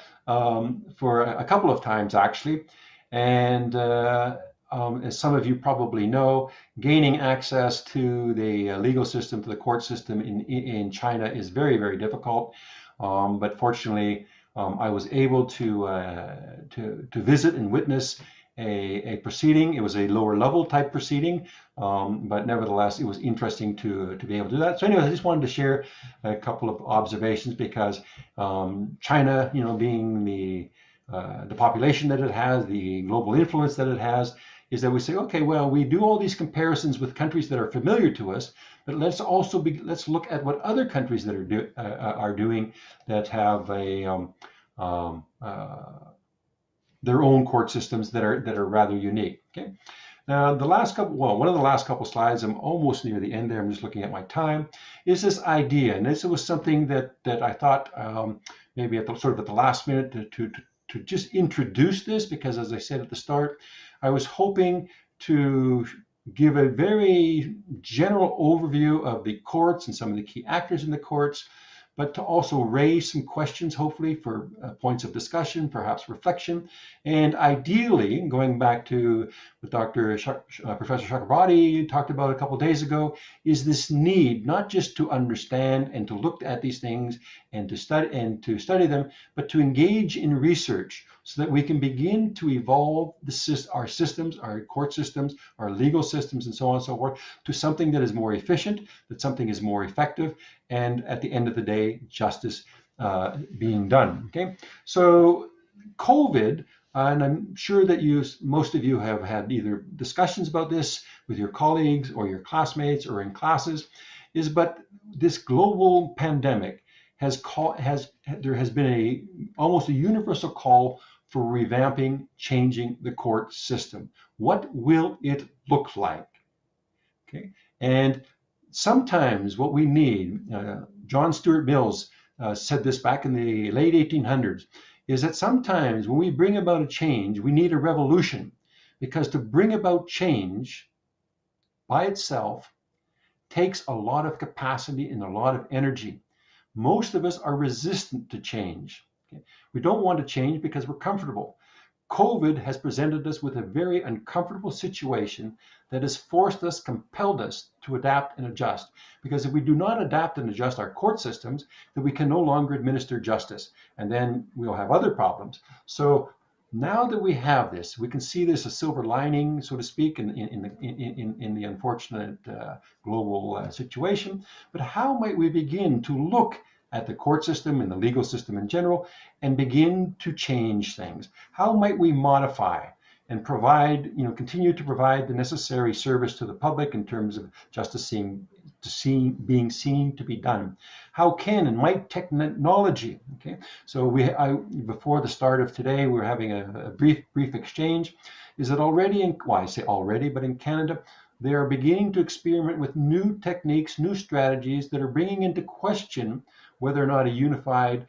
for a couple of times actually, and as some of you probably know, gaining access to the legal system, to the court system in China is very, very difficult. But fortunately, I was able to visit and witness a proceeding. It was a lower level type proceeding, but nevertheless, it was interesting to be able to do that. So anyway, I just wanted to share a couple of observations because China, being the population that it has, the global influence that it has, is that we say, okay, well, we do all these comparisons with countries that are familiar to us, but let's look at what other countries that are doing that have their own court systems that are rather unique. Okay. Now, one of the last couple slides, I'm almost near the end there, I'm just looking at my time, is this idea. And this was something that I thought maybe at the last minute to just introduce this, because as I said at the start, I was hoping to give a very general overview of the courts and some of the key actors in the courts, but to also raise some questions, hopefully, for points of discussion, perhaps reflection, and ideally, going back to what Professor Chakrabarti talked about a couple of days ago, is this need not just to understand and to look at these things and to study them, but to engage in research so that we can begin to evolve our systems, our court systems, our legal systems, and so on and so forth, to something that is more efficient, that something is more effective, and at the end of the day, justice being done. Okay, so COVID, and I'm sure that most of you have had either discussions about this with your colleagues or your classmates or in classes, but this global pandemic there has been almost a universal call for revamping, changing the court system. What will it look like? Okay, and sometimes what we need, John Stuart Mills said this back in the late 1800s, is that sometimes when we bring about a change, we need a revolution, because to bring about change by itself takes a lot of capacity and a lot of energy. Most of us are resistant to change. Okay? We don't want to change because we're comfortable. COVID has presented us with a very uncomfortable situation that has compelled us to adapt and adjust. Because if we do not adapt and adjust our court systems, then we can no longer administer justice, and then we'll have other problems. So now that we have this, we can see this a silver lining, so to speak, in the unfortunate global situation. But how might we begin to look at the court system and the legal system in general and begin to change things? How might we modify and provide, continue to provide the necessary service to the public in terms of justice being seen to be done? How can and might technology, okay? So before the start of today, we're having a brief exchange. Is that already I say already, but in Canada, they are beginning to experiment with new techniques, new strategies that are bringing into question whether or not a unified,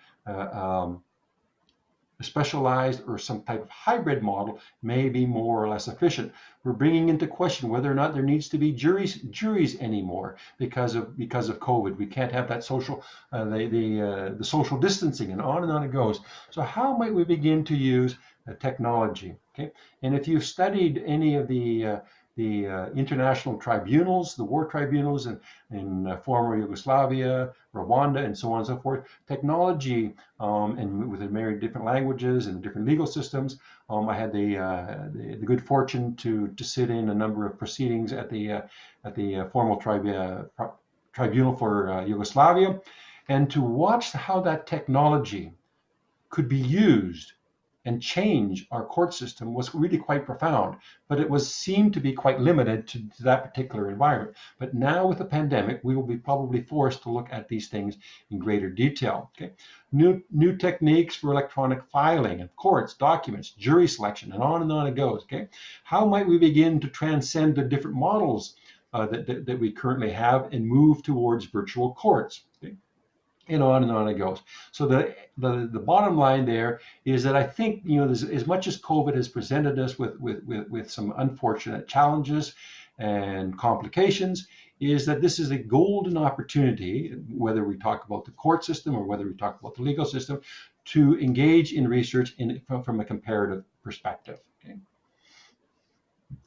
specialized, or some type of hybrid model may be more or less efficient. We're bringing into question whether or not there needs to be juries anymore because of COVID. We can't have that social, the social distancing, and on it goes. So how might we begin to use technology? Okay, and if you've studied any of the international tribunals, the war tribunals in former Yugoslavia, Rwanda, and so on and so forth. Technology, and with the many different languages and different legal systems. I had the good fortune to sit in a number of proceedings at the formal tribunal for Yugoslavia, and to watch how that technology could be used and change our court system was really quite profound, but it seemed to be quite limited to that particular environment. But now with the pandemic, we will be probably forced to look at these things in greater detail. Okay, new techniques for electronic filing of courts, documents, jury selection, and on it goes. Okay, how might we begin to transcend the different models that we currently have and move towards virtual courts? Okay? And on it goes. So the bottom line there is that I think, as much as COVID has presented us with some unfortunate challenges and complications, is that this is a golden opportunity, whether we talk about the court system or whether we talk about the legal system, to engage in research from a comparative perspective. Okay.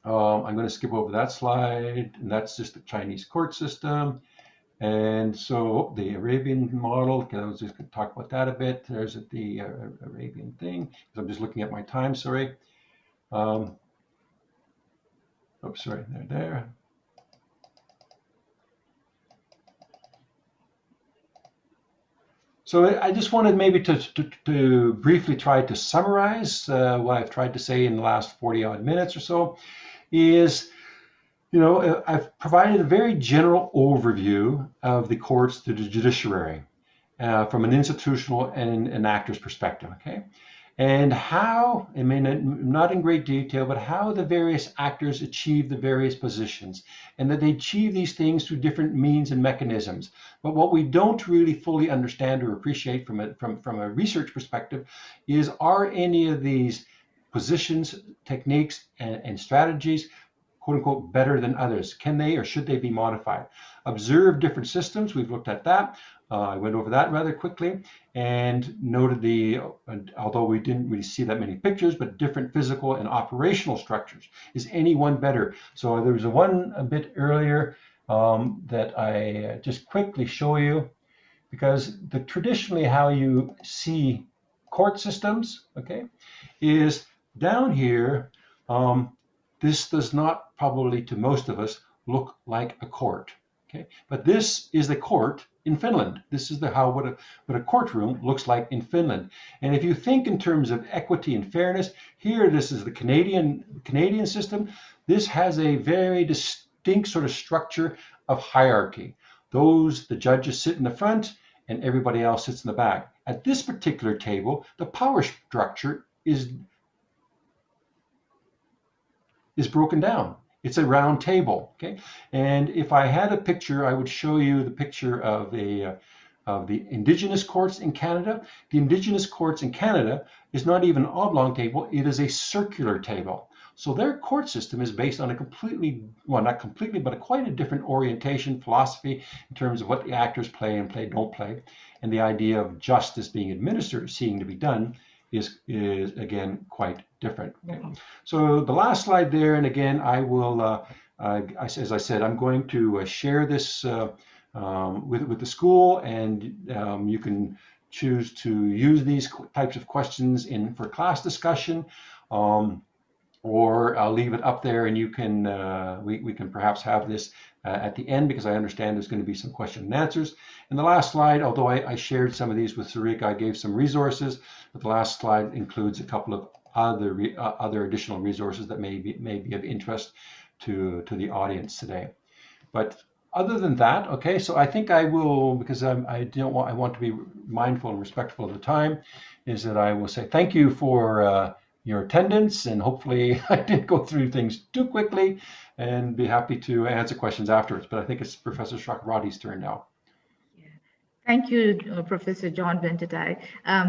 I'm going to skip over that slide, and that's just the Chinese court system. And so the Arabian model, I was just going to talk about that a bit. There's the Arabian thing. I'm just looking at my time, sorry. Oops, sorry, there. So I just wanted maybe to briefly try to summarize what I've tried to say in the last 40 odd minutes or so is, I've provided a very general overview of the courts to the judiciary from an institutional and an actor's perspective, okay? And how, I mean, not in great detail, but how the various actors achieve the various positions, and that they achieve these things through different means and mechanisms. But what we don't really fully understand or appreciate from a research perspective is, are any of these positions, techniques, and strategies quote unquote better than others? Can they or should they be modified? Observe different systems. We've looked at that. I went over that rather quickly and noted although we didn't really see that many pictures, but different physical and operational structures. Is any one better? So there was one a bit earlier that I just quickly show you, because traditionally how you see court systems, okay, is down here. This does not probably to most of us look like a court, okay? But this is the court in Finland. This is what a courtroom looks like in Finland. And if you think in terms of equity and fairness, here this is the Canadian system. This has a very distinct sort of structure of hierarchy. The judges sit in the front and everybody else sits in the back. At this particular table, the power structure is broken down. It's a round table, okay? And if I had a picture, I would show you the picture of the Indigenous courts in Canada. The Indigenous courts in Canada is not even an oblong table, it is a circular table. So their court system is based on a completely, well, not completely, but quite a different orientation, philosophy in terms of what the actors play and don't play. And the idea of justice being administered, seeing to be done, is again quite different. Okay. So the last slide there, and again, I will, as I said, I'm going to share this with the school, and you can choose to use these types of questions for class discussion, or I'll leave it up there, and you can we can perhaps have this at the end, because I understand there's going to be some question and answers. And the last slide, although I shared some of these with Sarika, I gave some resources, but the last slide includes a couple of other additional resources that may be of interest to the audience today. But other than that, okay, so I think I will, because I want to be mindful and respectful of the time, is that I will say thank you for your attendance, and hopefully I didn't go through things too quickly, and be happy to answer questions afterwards. But I think it's Professor Chakrabarti's turn now. Yeah. Thank you, Professor John Ventutai.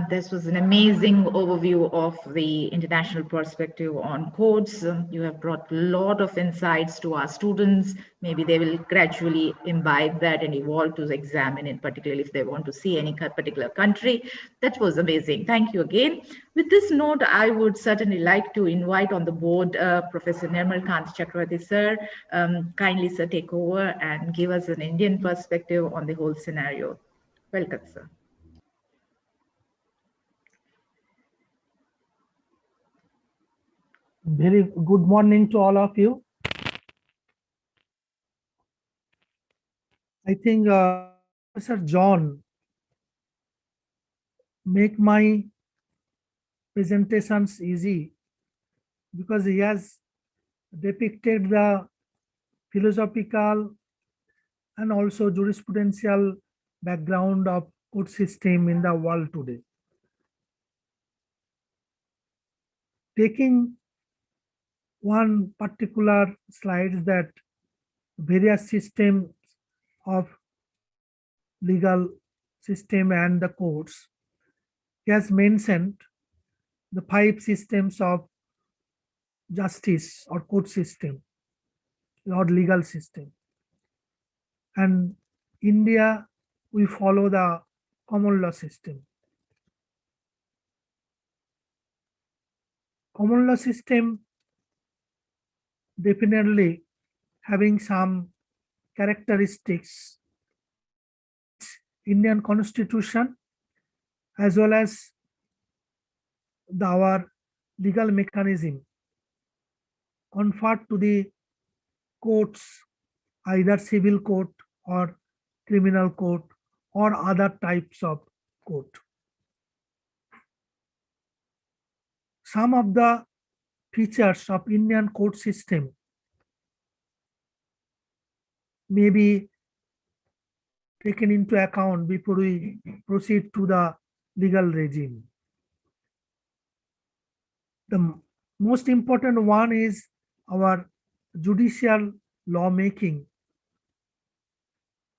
This was an amazing overview of the international perspective on courts. You have brought a lot of insights to our students. Maybe they will gradually imbibe that and evolve to examine it, particularly if they want to see any particular country. That was amazing. Thank you again. With this note, I would certainly like to invite on the board Professor Nirmal Chakrabarti, sir. Kindly, sir, take over and give us an Indian perspective on the whole scenario. Welcome, sir. Very good morning to all of you. I think Professor John make my presentations easy because he has depicted the philosophical and also jurisprudential background of court system in the world today. Taking one particular slides that various systems of legal system and the courts, he has mentioned the 5 systems of justice or court system or legal system. And India, we follow the common law system. Common law system definitely having some characteristics, Indian constitution as well as our legal mechanism conferred to the courts, either civil court or criminal court or other types of court. Some of the features of Indian court system may be taken into account before we proceed to the legal regime. The most important one is our judicial lawmaking,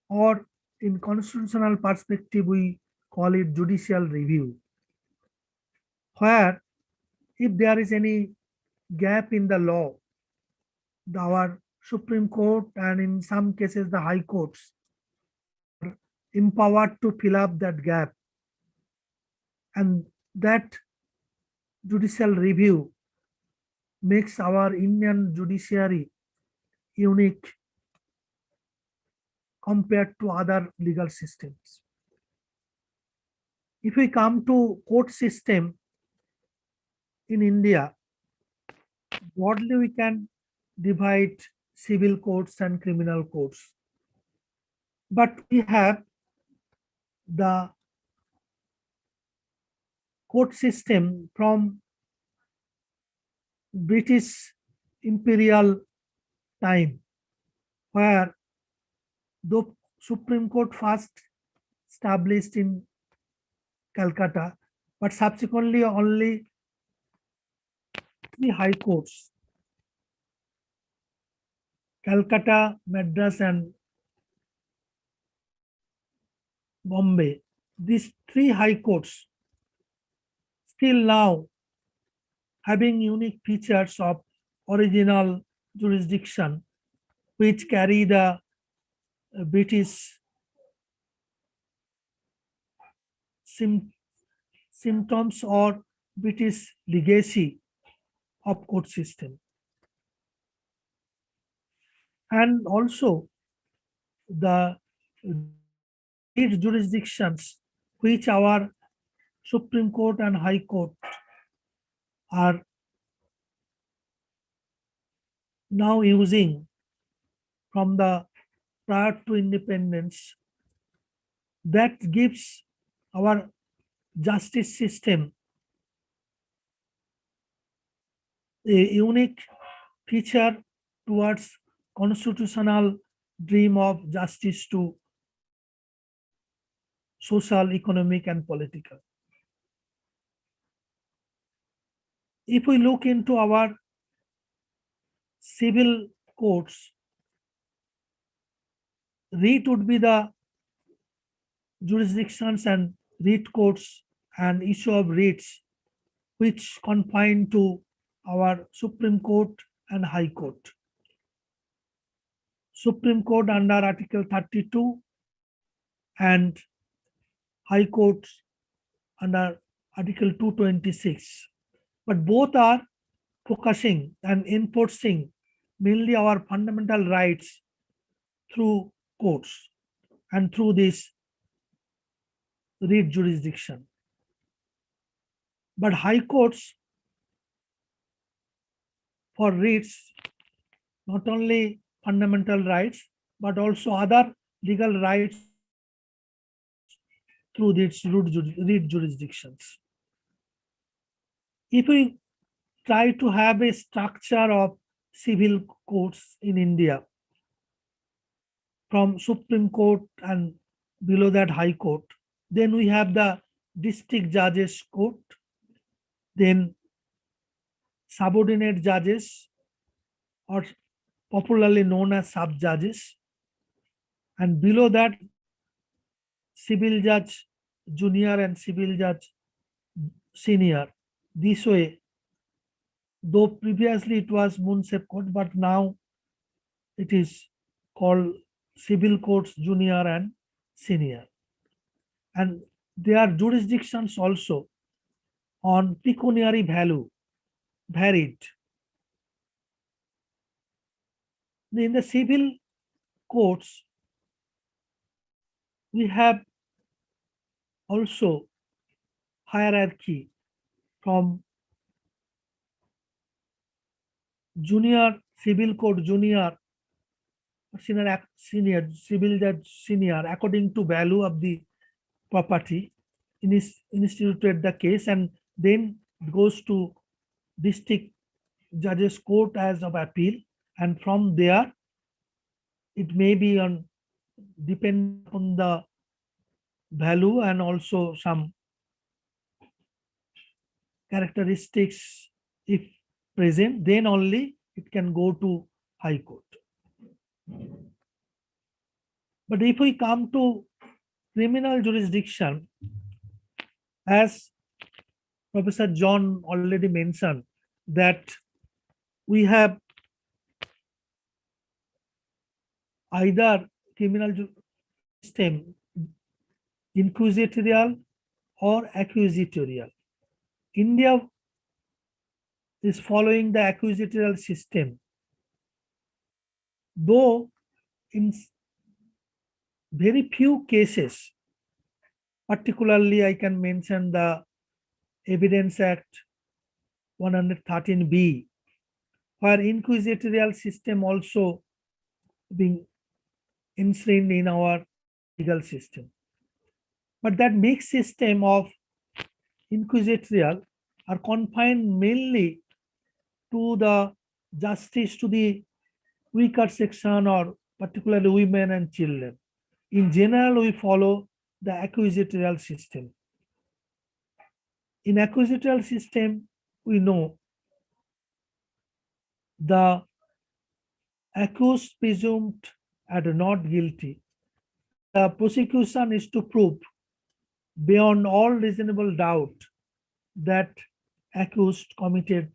or in constitutional perspective we call it judicial review, where if there is any gap in the law, our Supreme Court and in some cases the High Courts are empowered to fill up that gap, and that judicial review makes our Indian judiciary unique compared to other legal systems. If we come to court system in India, broadly we can divide civil courts and criminal courts. But we have the court system from British imperial time, where the Supreme Court first established in Calcutta, but subsequently only 3 high courts, Calcutta, Madras and Bombay. These 3 high courts still now having unique features of original jurisdiction, which carry the British symptoms or British legacy of court system. And also the jurisdictions which our Supreme Court and High Court are now using from the prior to independence, that gives our justice system a unique feature towards constitutional dream of justice to social, economic and political. If we look into our civil courts, writ would be the jurisdictions and writ courts and issue of writs which confine to our Supreme Court and High Court. Supreme Court under Article 32 and High Court under Article 226. But both are focusing and enforcing mainly our fundamental rights through courts and through this writ jurisdiction. But high courts for writs not only fundamental rights but also other legal rights through these writ jurisdictions. If we try to have a structure of civil courts in India, from Supreme Court and below that High Court, then we have the district judges court, then subordinate judges or popularly known as sub-judges, and below that civil judge junior and civil judge senior. This way, though previously it was Munsef court, but now it is called civil courts junior and senior. And their jurisdictions also on pecuniary value varied. In the civil courts, we have also hierarchy from junior civil court junior, senior civil judge senior, according to value of the property instituted the case, and then goes to district judges court as of appeal, and from there it may be on depend on the value and also some characteristics if present, then only it can go to High Court. But if we come to criminal jurisdiction, as Professor John already mentioned, that we have either criminal system inquisitorial or acquisitorial. India is following the acquisitorial system, though in very few cases, particularly I can mention the Evidence Act 113B, where inquisitorial system also being enshrined in our legal system. But that mixed system of inquisitorial are confined mainly to the justice to the weaker section or particularly women and children. In general, we follow the acquisitorial system. In acquisitorial system, we know the accused presumed and not guilty. The prosecution is to prove beyond all reasonable doubt that accused committed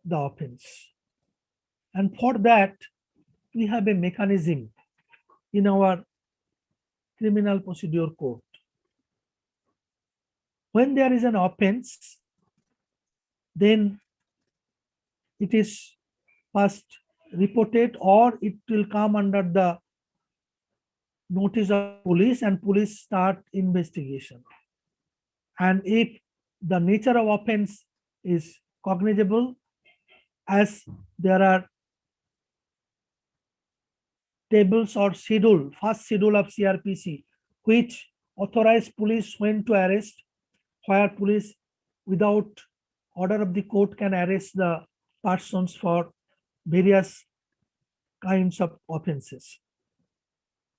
the offense. And for that, we have a mechanism in our criminal procedure code. When there is an offense, then it is first reported or it will come under the notice of police, and police start investigation. And if the nature of offense is cognizable, as there are tables or schedule, first schedule of CRPC, which authorize police when to arrest, where police without order of the court can arrest the persons for various kinds of offenses.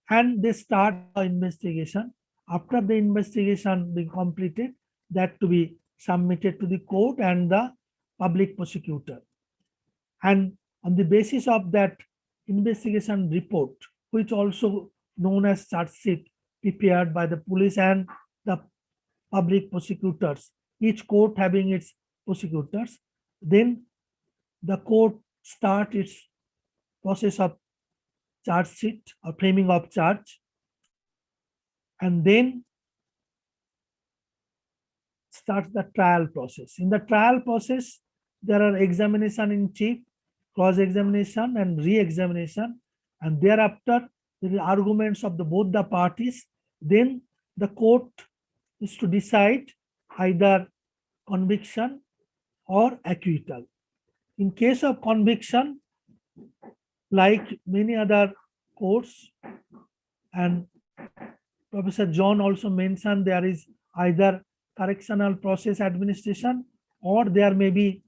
And they start the investigation. After the investigation being completed, that to be submitted to the court and the public prosecutor. And on the basis of that investigation report, which also known as charge sheet, prepared by the police and the public prosecutors, each court having its prosecutors. Then the court start its process of charge sheet or framing of charge, and then starts the trial process. In the trial process, there are examination in chief, cross-examination and re-examination, and thereafter the arguments of both the parties. Then the court is to decide either conviction or acquittal. In case of conviction, like many other courts, and Professor John also mentioned, there is either correctional process administration or there may be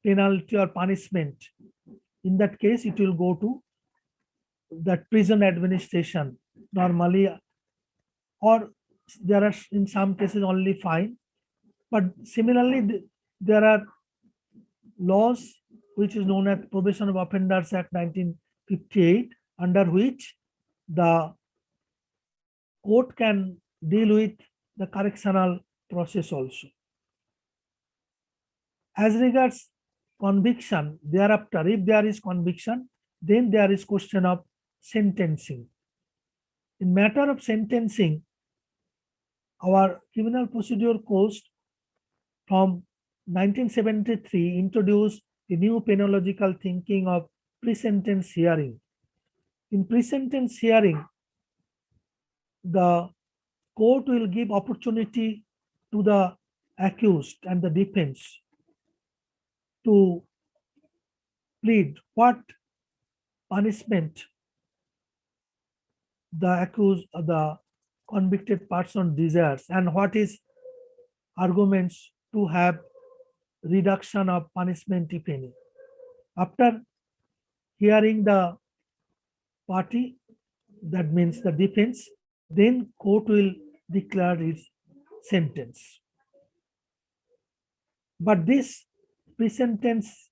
penalty or punishment. In that case, it will go to that prison administration normally, or there are in some cases only fine. But similarly, there are laws which is known as Probation of Offenders Act 1958, under which the court can deal with the correctional process also. As regards conviction, thereafter, if there is conviction, then there is question of sentencing. In matter of sentencing, our Criminal Procedure Code from 1973 introduced the new penological thinking of pre-sentence hearing. In pre-sentence hearing, the court will give opportunity to the accused and the defense to plead what punishment the accused or the convicted person desires and what is arguments to have reduction of punishment if any. After hearing the party, that means the defense, then court will declare its sentence. But this pre-sentence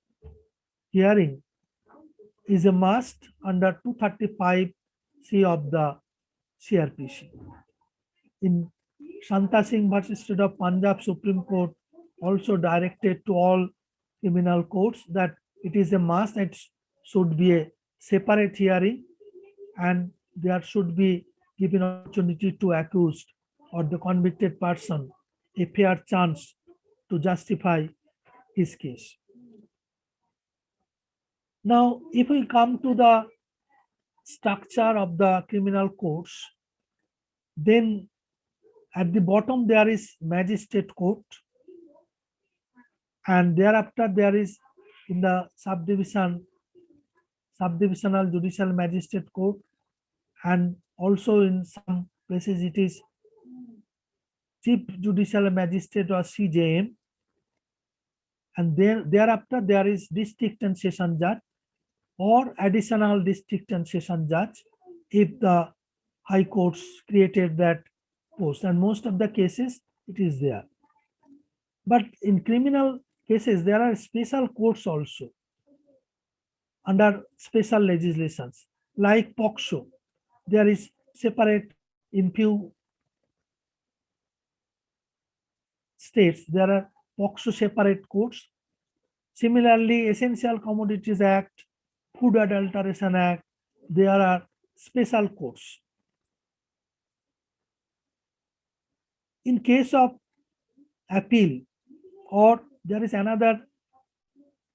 hearing is a must under 235C of the CRPC. In Shanta Singh versus State of Punjab, Supreme Court also directed to all criminal courts that it is a must, it should be a separate hearing and there should be given opportunity to accused or the convicted person a fair chance to justify his case. Now, if we come to the structure of the criminal courts, then at the bottom there is magistrate court, and thereafter there is in the subdivisional judicial magistrate court, and also in some places it is chief judicial magistrate or CJM, and thereafter there is district and session judge or additional district and session judge if the high courts created that post, and most of the cases it is there. But in criminal cases there are special courts also under special legislations like POCSO. There is separate in few states, there are POCSO separate courts. Similarly, Essential Commodities Act, Food Adulteration Act, there are special courts. In case of appeal, or there is another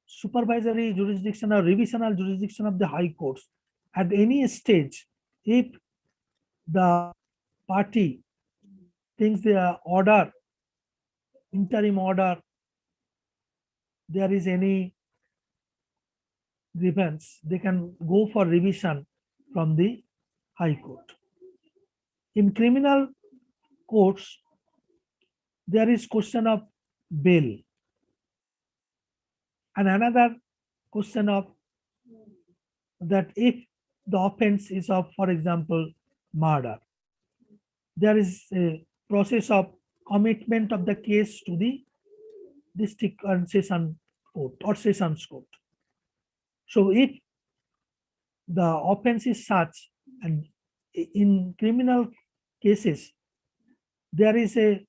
supervisory jurisdiction or revisional jurisdiction of the high courts, at any stage, if the party thinks the order, interim order, there is any grievance, they can go for revision from the high court. In criminal courts, there is question of bail, and another question of that if the offense is of, for example, murder, there is a process of commitment of the case to the district and session court or sessions court. So if the offense is such, and in criminal cases, there is a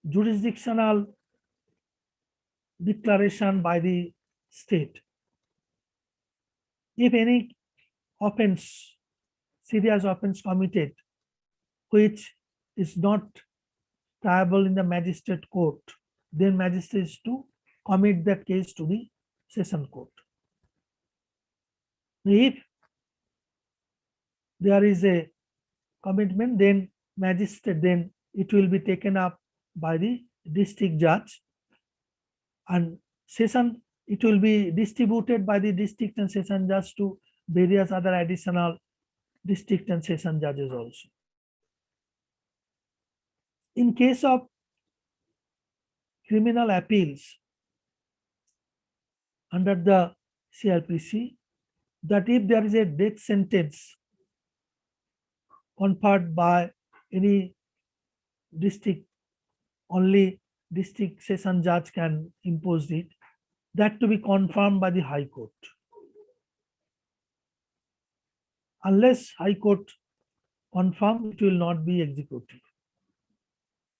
jurisdictional declaration by the state. If any offense, serious offense committed, which is not triable in the magistrate court, then magistrate is to commit that case to the session court. If there is a commitment, then magistrate, then it will be taken up by the district judge, and session, it will be distributed by the district and session judge to various other additional district and session judges also. In case of criminal appeals under the CRPC, that if there is a death sentence conferred by any district, only district session judge can impose it, that to be confirmed by the High Court. Unless High Court confirm, it will not be executed.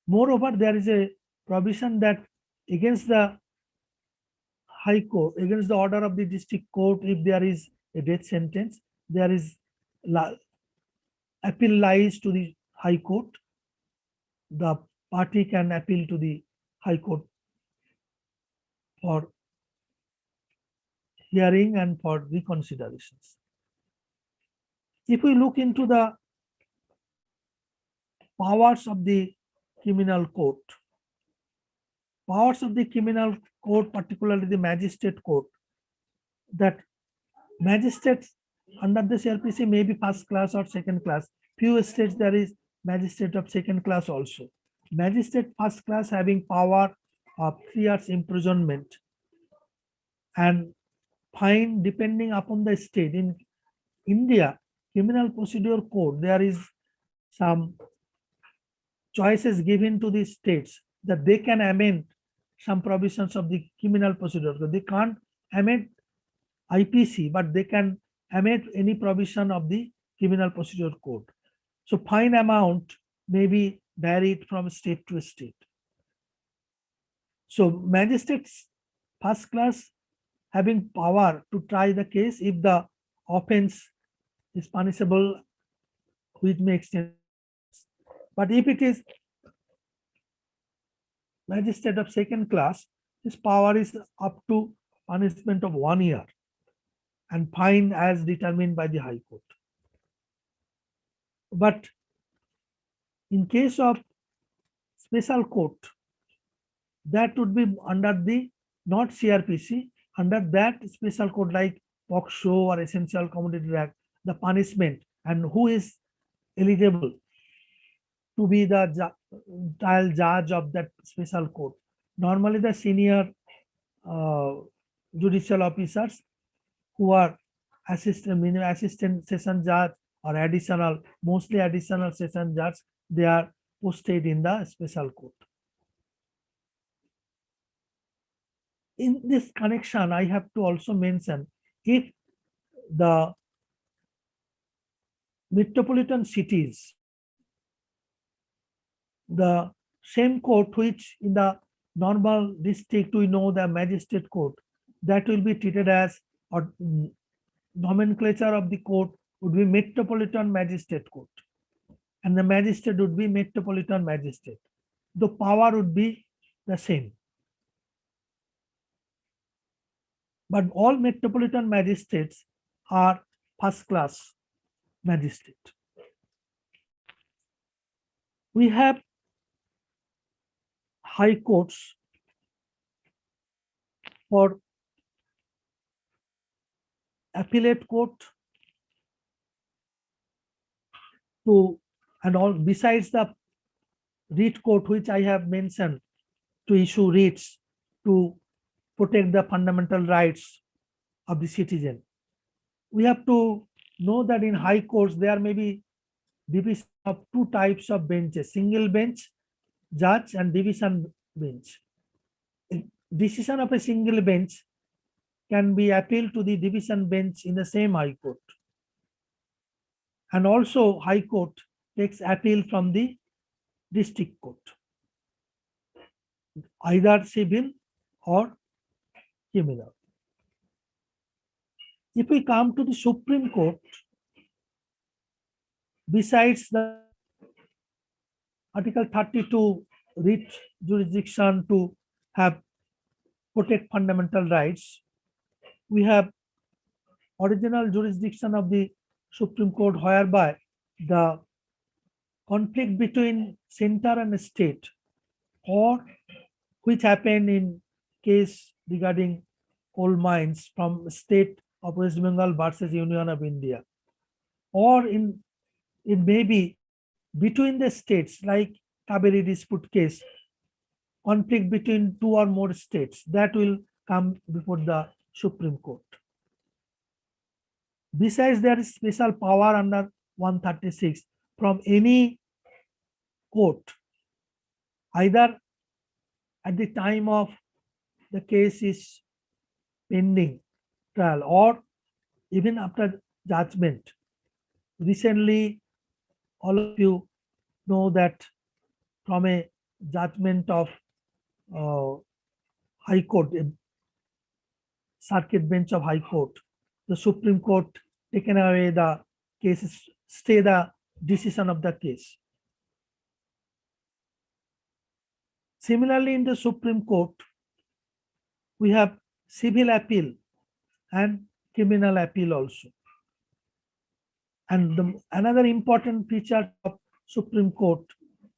Moreover, there is a provision that against the High Court, against the order of the district court, if there is a death sentence, there is appeal lies to the High Court. The party can appeal to the High Court for hearing and for reconsiderations. If we look into the powers of the criminal court, particularly the magistrate court, that magistrates under the CRPC may be first class or second class. Few states there is magistrate of second class also. Magistrate first class having power of 3 years imprisonment and fine depending upon the state. In India, Criminal Procedure Code, there is some choices given to the states that they can amend some provisions of the criminal procedure. So they can't amend IPC, but they can amend any provision of the Criminal Procedure Code. So fine amount may be varied from state to state. So magistrates first class having power to try the case if the offense is punishable with may extend. But if it is magistrate of second class, his power is up to punishment of 1 year and fine as determined by the High Court. But in case of special court, that would be under the not CRPC, under that special court like POCSO or Essential Commodity Act, the punishment and who is eligible to be the trial judge of that special court. Normally the senior judicial officers who are assistant session judge or mostly additional session judge, they are posted in the special court. In this connection, I have to also mention, if the metropolitan cities, the same court which in the normal district we know the magistrate court, that will be treated as, or nomenclature of the court would be metropolitan magistrate court, and the magistrate would be metropolitan magistrate. The power would be the same. But all metropolitan magistrates are first class magistrate. We have high courts for appellate court to, and all besides the writ court which I have mentioned, to issue writs to protect the fundamental rights of the citizen. We have to know that in high courts there may be division of 2 types of benches: single bench judge and division bench. Decision of a single bench can be appealed to the division bench in the same high court. And also high court takes appeal from the district court, either civil or criminal. If we come to the Supreme Court, besides the Article 32 writ jurisdiction to have protect fundamental rights, we have original jurisdiction of the Supreme Court, whereby the conflict between center and state, or which happened in case regarding coal mines from state of West Bengal versus Union of India, or it may be between the states, like Kaveri dispute case, conflict between two or more states, that will come before the Supreme Court. Besides, there is special power under 136 from any court, either at the time of the case is pending trial or even after judgment. Recently, all of you know that from a judgment of High Court, a circuit bench of High Court, the Supreme Court taken away the cases, stay the decision of the case. Similarly, in the Supreme Court, we have civil appeal and criminal appeal also. And another important feature of Supreme Court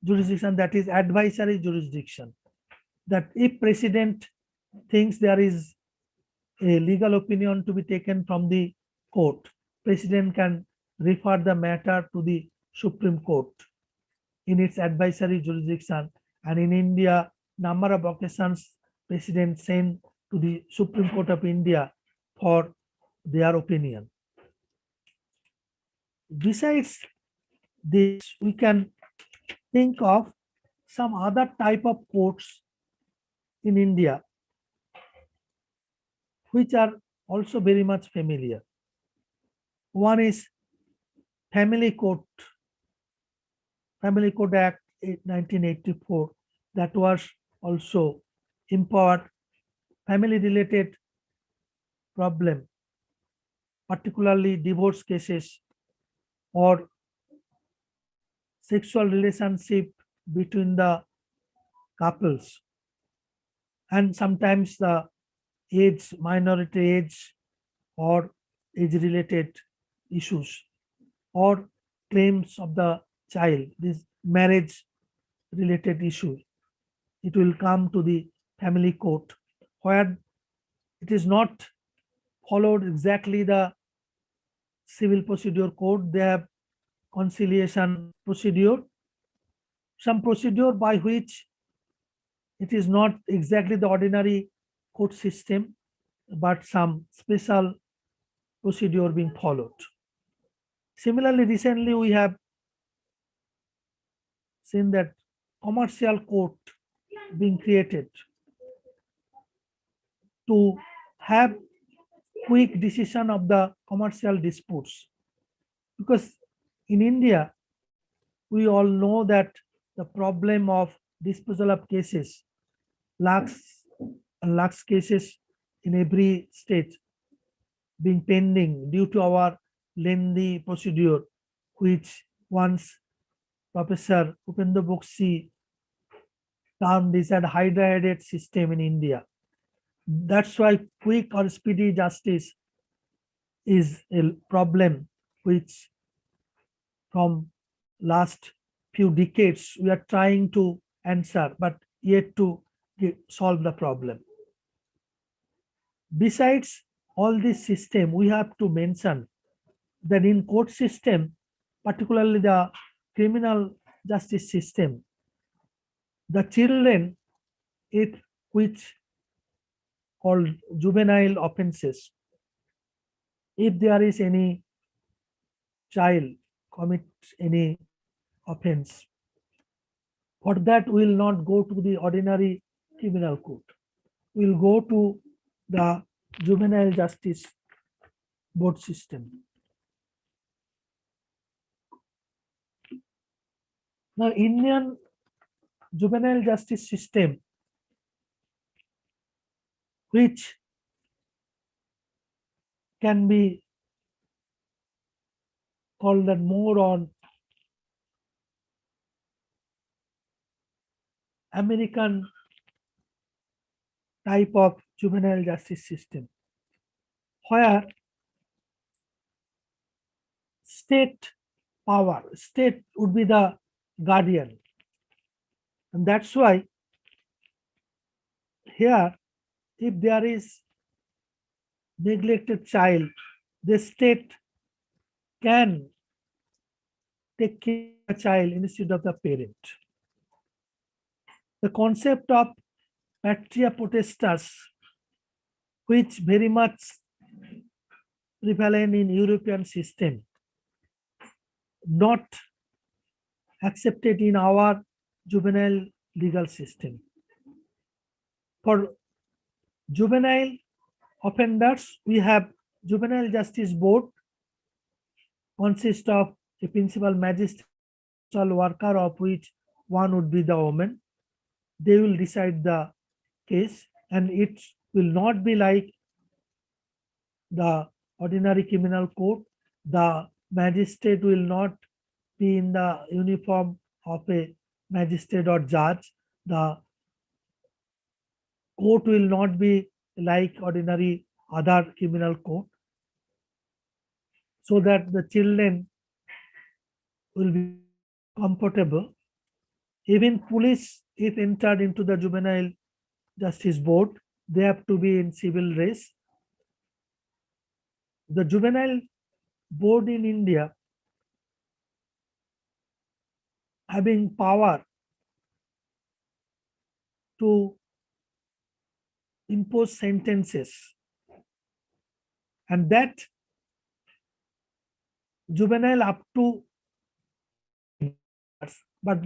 jurisdiction, that is advisory jurisdiction, that if President thinks there is a legal opinion to be taken from the court, President can refer the matter to the Supreme Court in its advisory jurisdiction. And in India, number of occasions President sent to the Supreme Court of India for their opinion. Besides this, we can think of some other type of courts in India which are also very much familiar. One is Family Court Act 1984, that was also empowered family related problem, particularly divorce cases or sexual relationship between the couples, and sometimes the age, minority age or age related issues, or claims of the child, this marriage related issue. It will come to the family court, where it is not followed exactly the civil procedure code. They have conciliation procedure, some procedure by which it is not exactly the ordinary court system, but some special procedure being followed. Similarly, recently we have seen that commercial court being created to have quick decision of the commercial disputes, because in India we all know that the problem of disposal of cases, lakhs cases in every state being pending due to our lengthy procedure, which once Professor Upendra Bakshi termed this as hydra-headed system in India. That's why quick or speedy justice is a problem which from last few decades we are trying to answer, but yet to solve the problem. Besides all this system, we have to mention that in court system, particularly the criminal justice system, the children, which called juvenile offenses, if there is any child commits any offense, for that will not go to the ordinary criminal court, will go to the juvenile justice board system. Now, Indian juvenile justice system, which can be called that more on American type of juvenile justice system, where state would be the guardian. And that's why here, if there is neglected child, the state can take care of the child instead of the parent. The concept of patria potestas, which very much prevalent in European system, not accepted in our juvenile legal system. For juvenile offenders, we have Juvenile Justice Board, consists of a principal magistrate, social worker, of which one would be the woman. They will decide the case, and it will not be like the ordinary criminal court. The magistrate will not be in the uniform of a magistrate or judge. The court will not be like ordinary other criminal court, so that the children will be comfortable. Even police, if entered into the juvenile justice board, they have to be in civil race. The juvenile board in India, having power to impose sentences, and that juvenile up to, but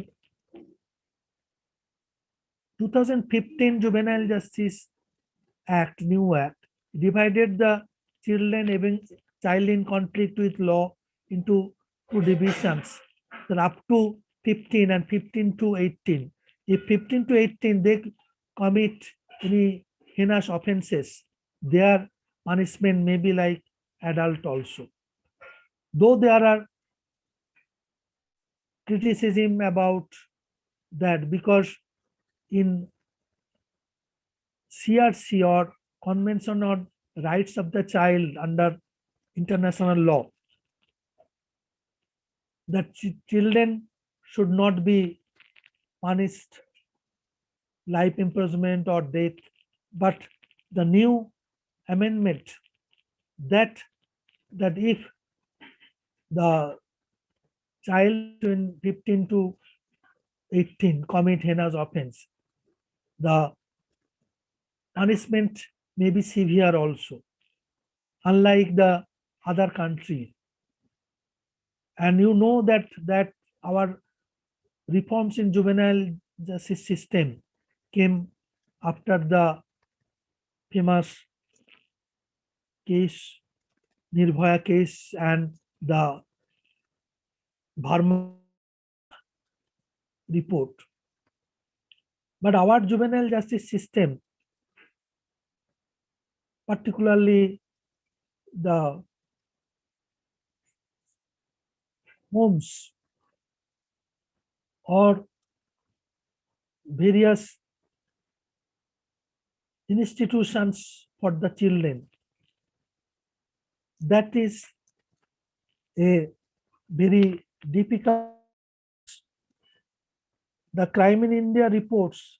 2015 Juvenile Justice Act, new act, divided the children having child in conflict with law into two divisions. Then up to 15 and 15 to 18. If 15 to 18 they commit any heinous offenses, their punishment may be like adult also. Though there are criticism about that, because in CRC, or Convention on Rights of the Child under international law, that children should not be punished life imprisonment or death. But the new amendment, that if the child in 15 to 18 commit heinous offense, the punishment may be severe also, unlike the other countries. And you know that our reforms in juvenile justice system came after the famous case, Nirbhaya case, and the Burma report. But our juvenile justice system, particularly the homes or various institutions for the children, that is a very difficult. The Crime in India reports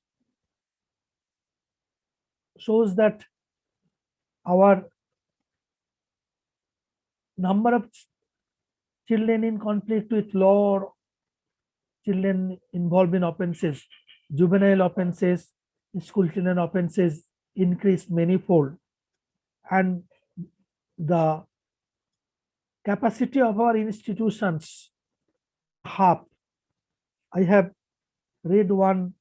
shows that our number of children in conflict with law, or children involved in offenses, juvenile offenses, school children offenses, increased manifold. And the capacity of our institutions, half. I have read one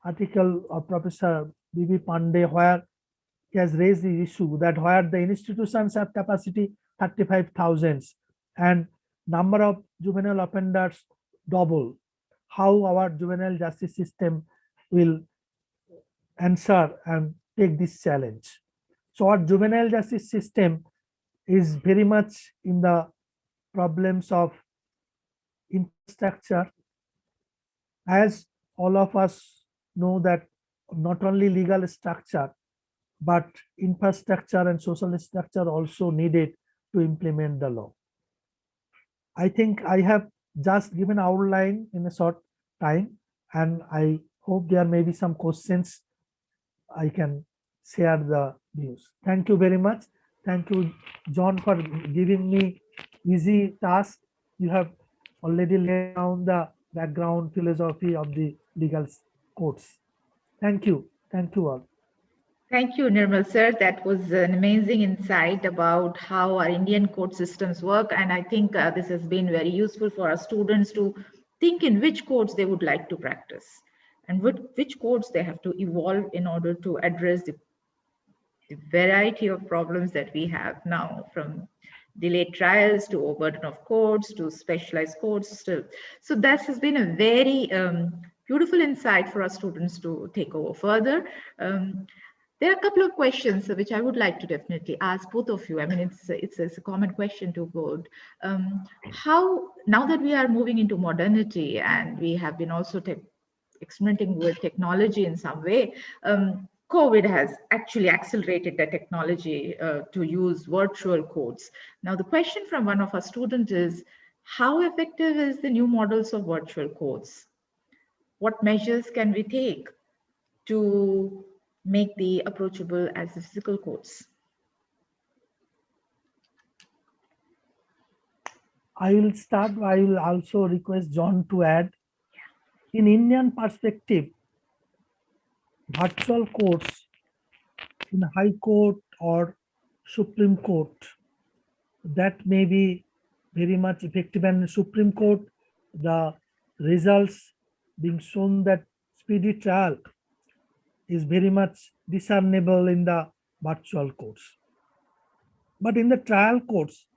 article of Professor B.B. Pandey, where he has raised the issue that where the institutions have capacity 35,000 and number of juvenile offenders double. how our juvenile justice system will answer and take this challenge. So our juvenile justice system is very much in the problems of infrastructure. As all of us know that not only legal structure, but infrastructure and social structure also needed to implement the law. I think I have just given outline in a short time, and I hope there may be some questions I can share the views. Thank you very much. Thank you, John, for giving me easy task. You have already laid down the background philosophy of the legal courts. Thank you. Thank you all. Thank you, Nirmal sir. That was an amazing insight about how our Indian court systems work. And I think this has been very useful for our students to think in which courts they would like to practice and which courts they have to evolve in order to address the variety of problems that we have now, from delayed trials to overburden of courts to specialized courts still. So that has been a very beautiful insight for our students to take over further. There are a couple of questions which I would like to definitely ask both of you. I mean, it's a common question to both. How, now that we are moving into modernity and we have been also experimenting with technology in some way, COVID has actually accelerated the technology to use virtual courts. Now, the question from one of our students is, how effective is the new models of virtual courts? What measures can we take to make the approachable as the physical courts? I will start. I will also request John to add. In Indian perspective, virtual courts in High Court or Supreme Court, that may be very much effective. And Supreme Court, the results being shown that speedy trial is very much discernible in the virtual courts. But in the trial courts,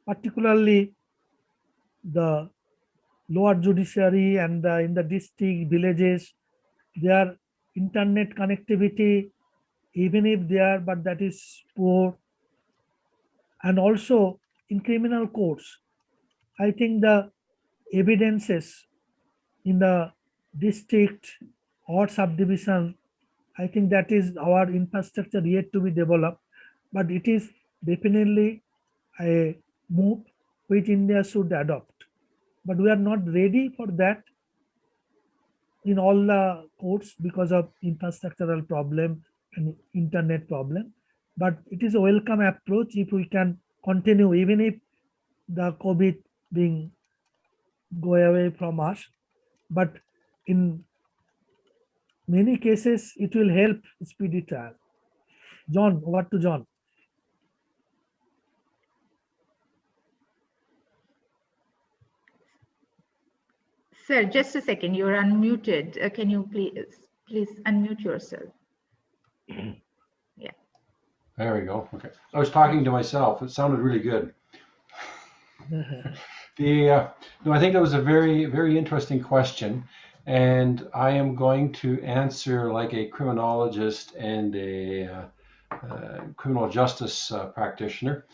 particularly the lower judiciary and in the district villages, their internet connectivity, even if there, but that is poor. And also in criminal courts, I think the evidences in the district or subdivision, I think that is our infrastructure yet to be developed, but it is definitely a move which India should adopt. But we are not ready for that in all the courts because of infrastructural problem and internet problem. But it is a welcome approach if we can continue, even if the COVID being go away from us. But in many cases, it will help speedy trial. John, over to John. Sir, just a second, you're unmuted. Can you please unmute yourself? Yeah. There we go. Okay. I was talking to myself. It sounded really good. No, I think that was a very, very interesting question. And I am going to answer like a criminologist and a criminal justice practitioner.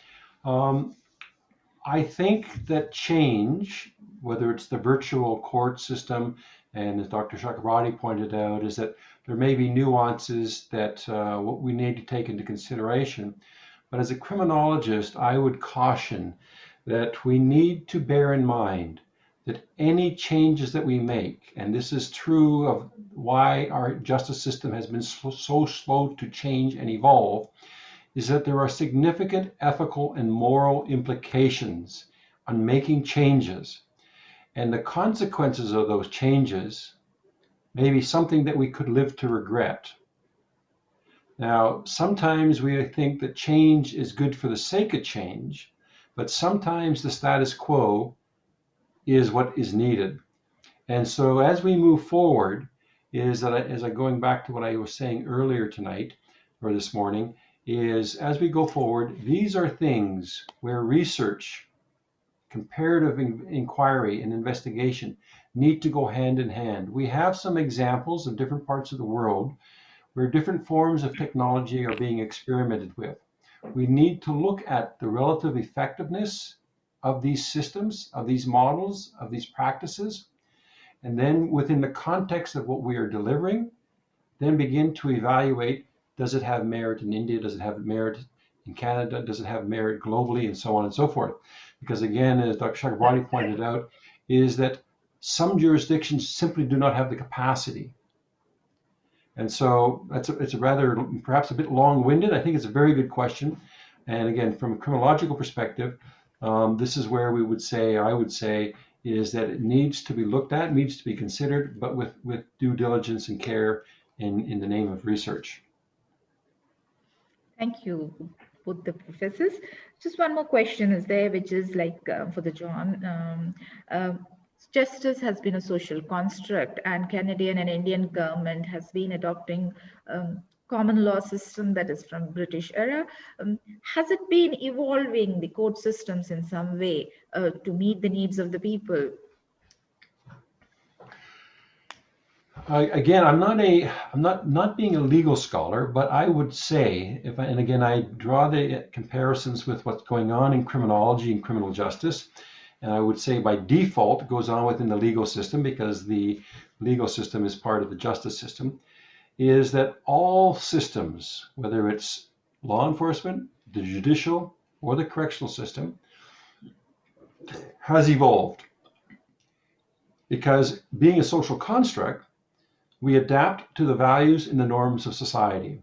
I think that change, whether it's the virtual court system, and as Dr. Chakrabarti pointed out, is that there may be nuances that what we need to take into consideration. But as a criminologist, I would caution that we need to bear in mind that any changes that we make, and this is true of why our justice system has been so slow to change and evolve, is that there are significant ethical and moral implications on making changes. And the consequences of those changes may be something that we could live to regret. Now, sometimes we think that change is good for the sake of change, but sometimes the status quo is what is needed. And so as we move forward, is that as I going back to what I was saying earlier tonight or this morning, is as we go forward, these are things where research, comparative inquiry and investigation need to go hand in hand. We have some examples of different parts of the world where different forms of technology are being experimented with. We need to look at the relative effectiveness of these systems, of these models, of these practices, and then within the context of what we are delivering, then begin to evaluate, does it have merit in India? Does it have merit in Canada? Does it have merit globally? And so on and so forth. Because again, as Dr. Chakrabarti pointed out, is that some jurisdictions simply do not have the capacity. And so it's a rather, perhaps a bit long-winded. I think it's a very good question. And again, from a criminological perspective, this is where we would say, I would say, is that it needs to be looked at, needs to be considered, but with due diligence and care in the name of research. Thank you, both the professors. Just one more question is there, which is like for the John. Justice has been a social construct, and Canadian and Indian government has been adopting common law system that is from British era. Has it been evolving the court systems in some way to meet the needs of the people? Again, I'm not being a legal scholar, but I would say, and again, I draw the comparisons with what's going on in criminology and criminal justice, and I would say by default it goes on within the legal system because the legal system is part of the justice system, is that all systems, whether it's law enforcement, the judicial, or the correctional system, has evolved. Because being a social construct, we adapt to the values and the norms of society.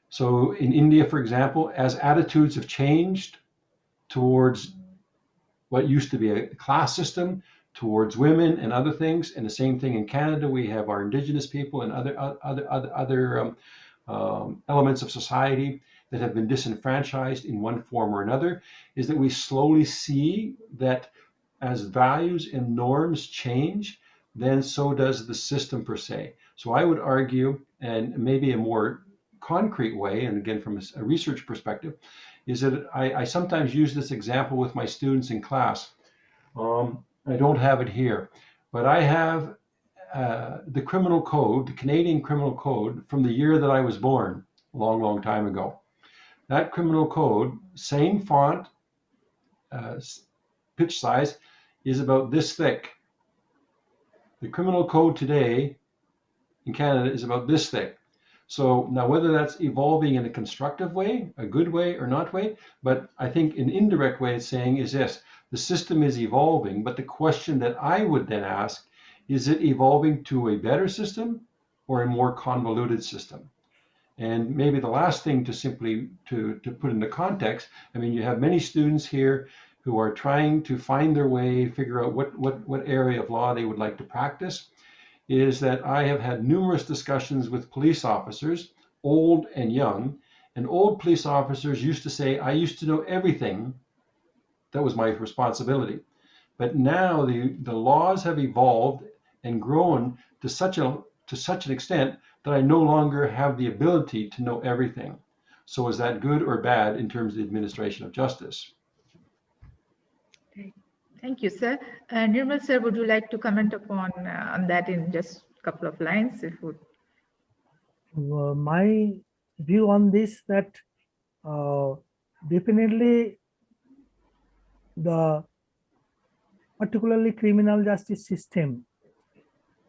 So in India, for example, as attitudes have changed towards what used to be a class system, towards women and other things, and the same thing in Canada, we have our Indigenous people and other elements of society that have been disenfranchised in one form or another, is that we slowly see that as values and norms change, then so does the system per se. So I would argue, and maybe a more concrete way, and again from a research perspective, is that I sometimes use this example with my students in class. I don't have it here, but I have the criminal code, the Canadian criminal code from the year that I was born, a long, long time ago. That criminal code, same font, pitch size, is about this thick. The criminal code today in Canada is about this thick. So now whether that's evolving in a constructive way, a good way or not way, but I think an indirect way of saying is this, the system is evolving, but the question that I would then ask, is it evolving to a better system or a more convoluted system? And maybe the last thing to simply to put into context, I mean, you have many students here who are trying to find their way, figure out what area of law they would like to practice, is that I have had numerous discussions with police officers, old and young, and old police officers used to say, I used to know everything that was my responsibility. But now the laws have evolved and grown to such an extent that I no longer have the ability to know everything. So is that good or bad in terms of the administration of justice? Thank you, sir. Nirmal, sir, would you like to comment upon on that in just a couple of lines, if would? My view on this, that definitely the particularly criminal justice system,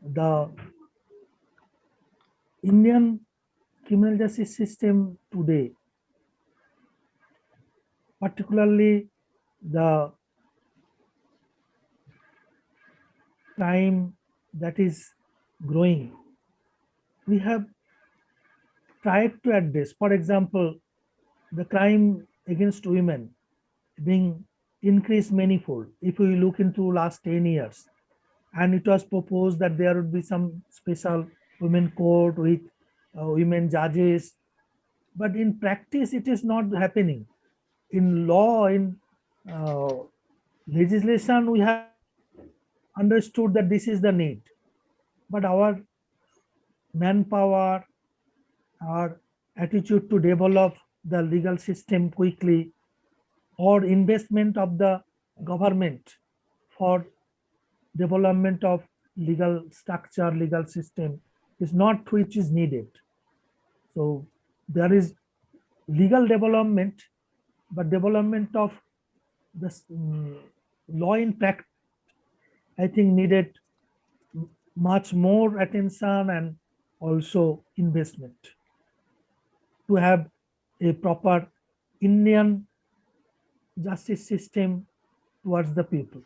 the Indian criminal justice system today, particularly the crime that is growing, we have tried to address. For example, the crime against women being increased manifold. If we look into last 10 years, and it was proposed that there would be some special women court with women judges, but in practice it is not happening. In law, in legislation, we have understood that this is the need, but our manpower, our attitude to develop the legal system quickly, or investment of the government for development of legal structure, legal system is not which is needed. So there is legal development, but development of this law in practice, I think needed much more attention and also investment to have a proper Indian justice system towards the people.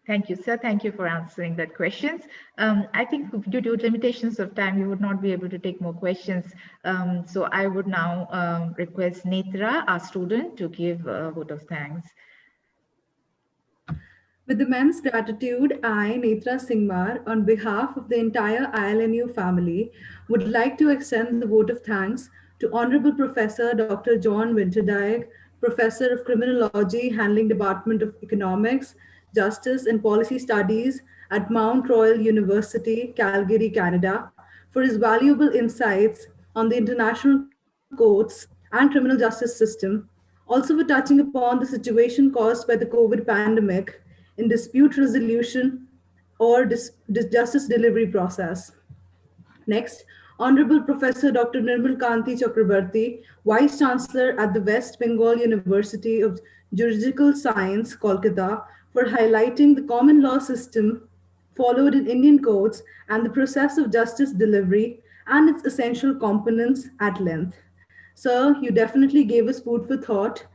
Thank you, sir. Thank you for answering that questions. I think due to limitations of time, we would not be able to take more questions. So I would now request Netra, our student, to give a vote of thanks. With immense gratitude, I, Netra Singhmar, on behalf of the entire ILNU family, would like to extend the vote of thanks to Honorable Professor Dr. John Winterdyke, Professor of Criminology, Handling Department of Economics, Justice and Policy Studies at Mount Royal University, Calgary, Canada, for his valuable insights on the international courts and criminal justice system, also for touching upon the situation caused by the COVID pandemic in dispute resolution or justice delivery process. Next, Honorable Professor Dr. Nirmal Kanti Chakrabarti, Vice-Chancellor at the West Bengal University of Juridical Science, Kolkata, for highlighting the common law system followed in Indian courts and the process of justice delivery and its essential components at length. Sir, you definitely gave us food for thought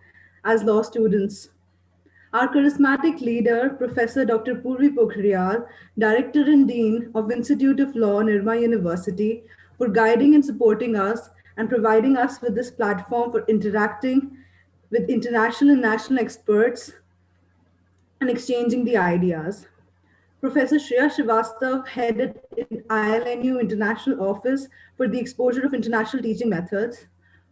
as law students. Our charismatic leader, Professor Dr. Purvi Pokhriyal, Director and Dean of Institute of Law, Nirmal University, for guiding and supporting us and providing us with this platform for interacting with international and national experts and exchanging the ideas. Professor Shreya Srivastav headed ILNU International Office for the exposure of international teaching methods.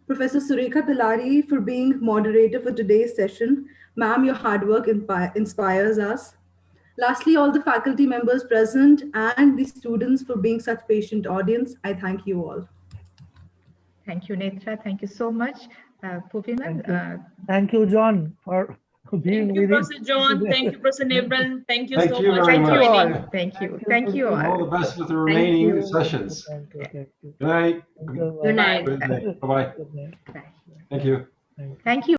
Professor Surekha Talari for being moderator for today's session. Ma'am, your hard work inspires us. Lastly, all the faculty members present and the students for being such patient audience, I thank you all. Thank you, Netra. Thank you so much. Pupiman, Thank you, John, for being Thank you, with Professor us John. today. Thank you, Professor Nirmal. Thank you Thank so you much very for thank you much. joining. all. Thank you. Thank Thank you, you All all. the best with the Thank remaining you. sessions. Thank you. Thank you. Good night. Thank you. Good night. Good night. Bye-bye. Bye. Thank you. Thank you.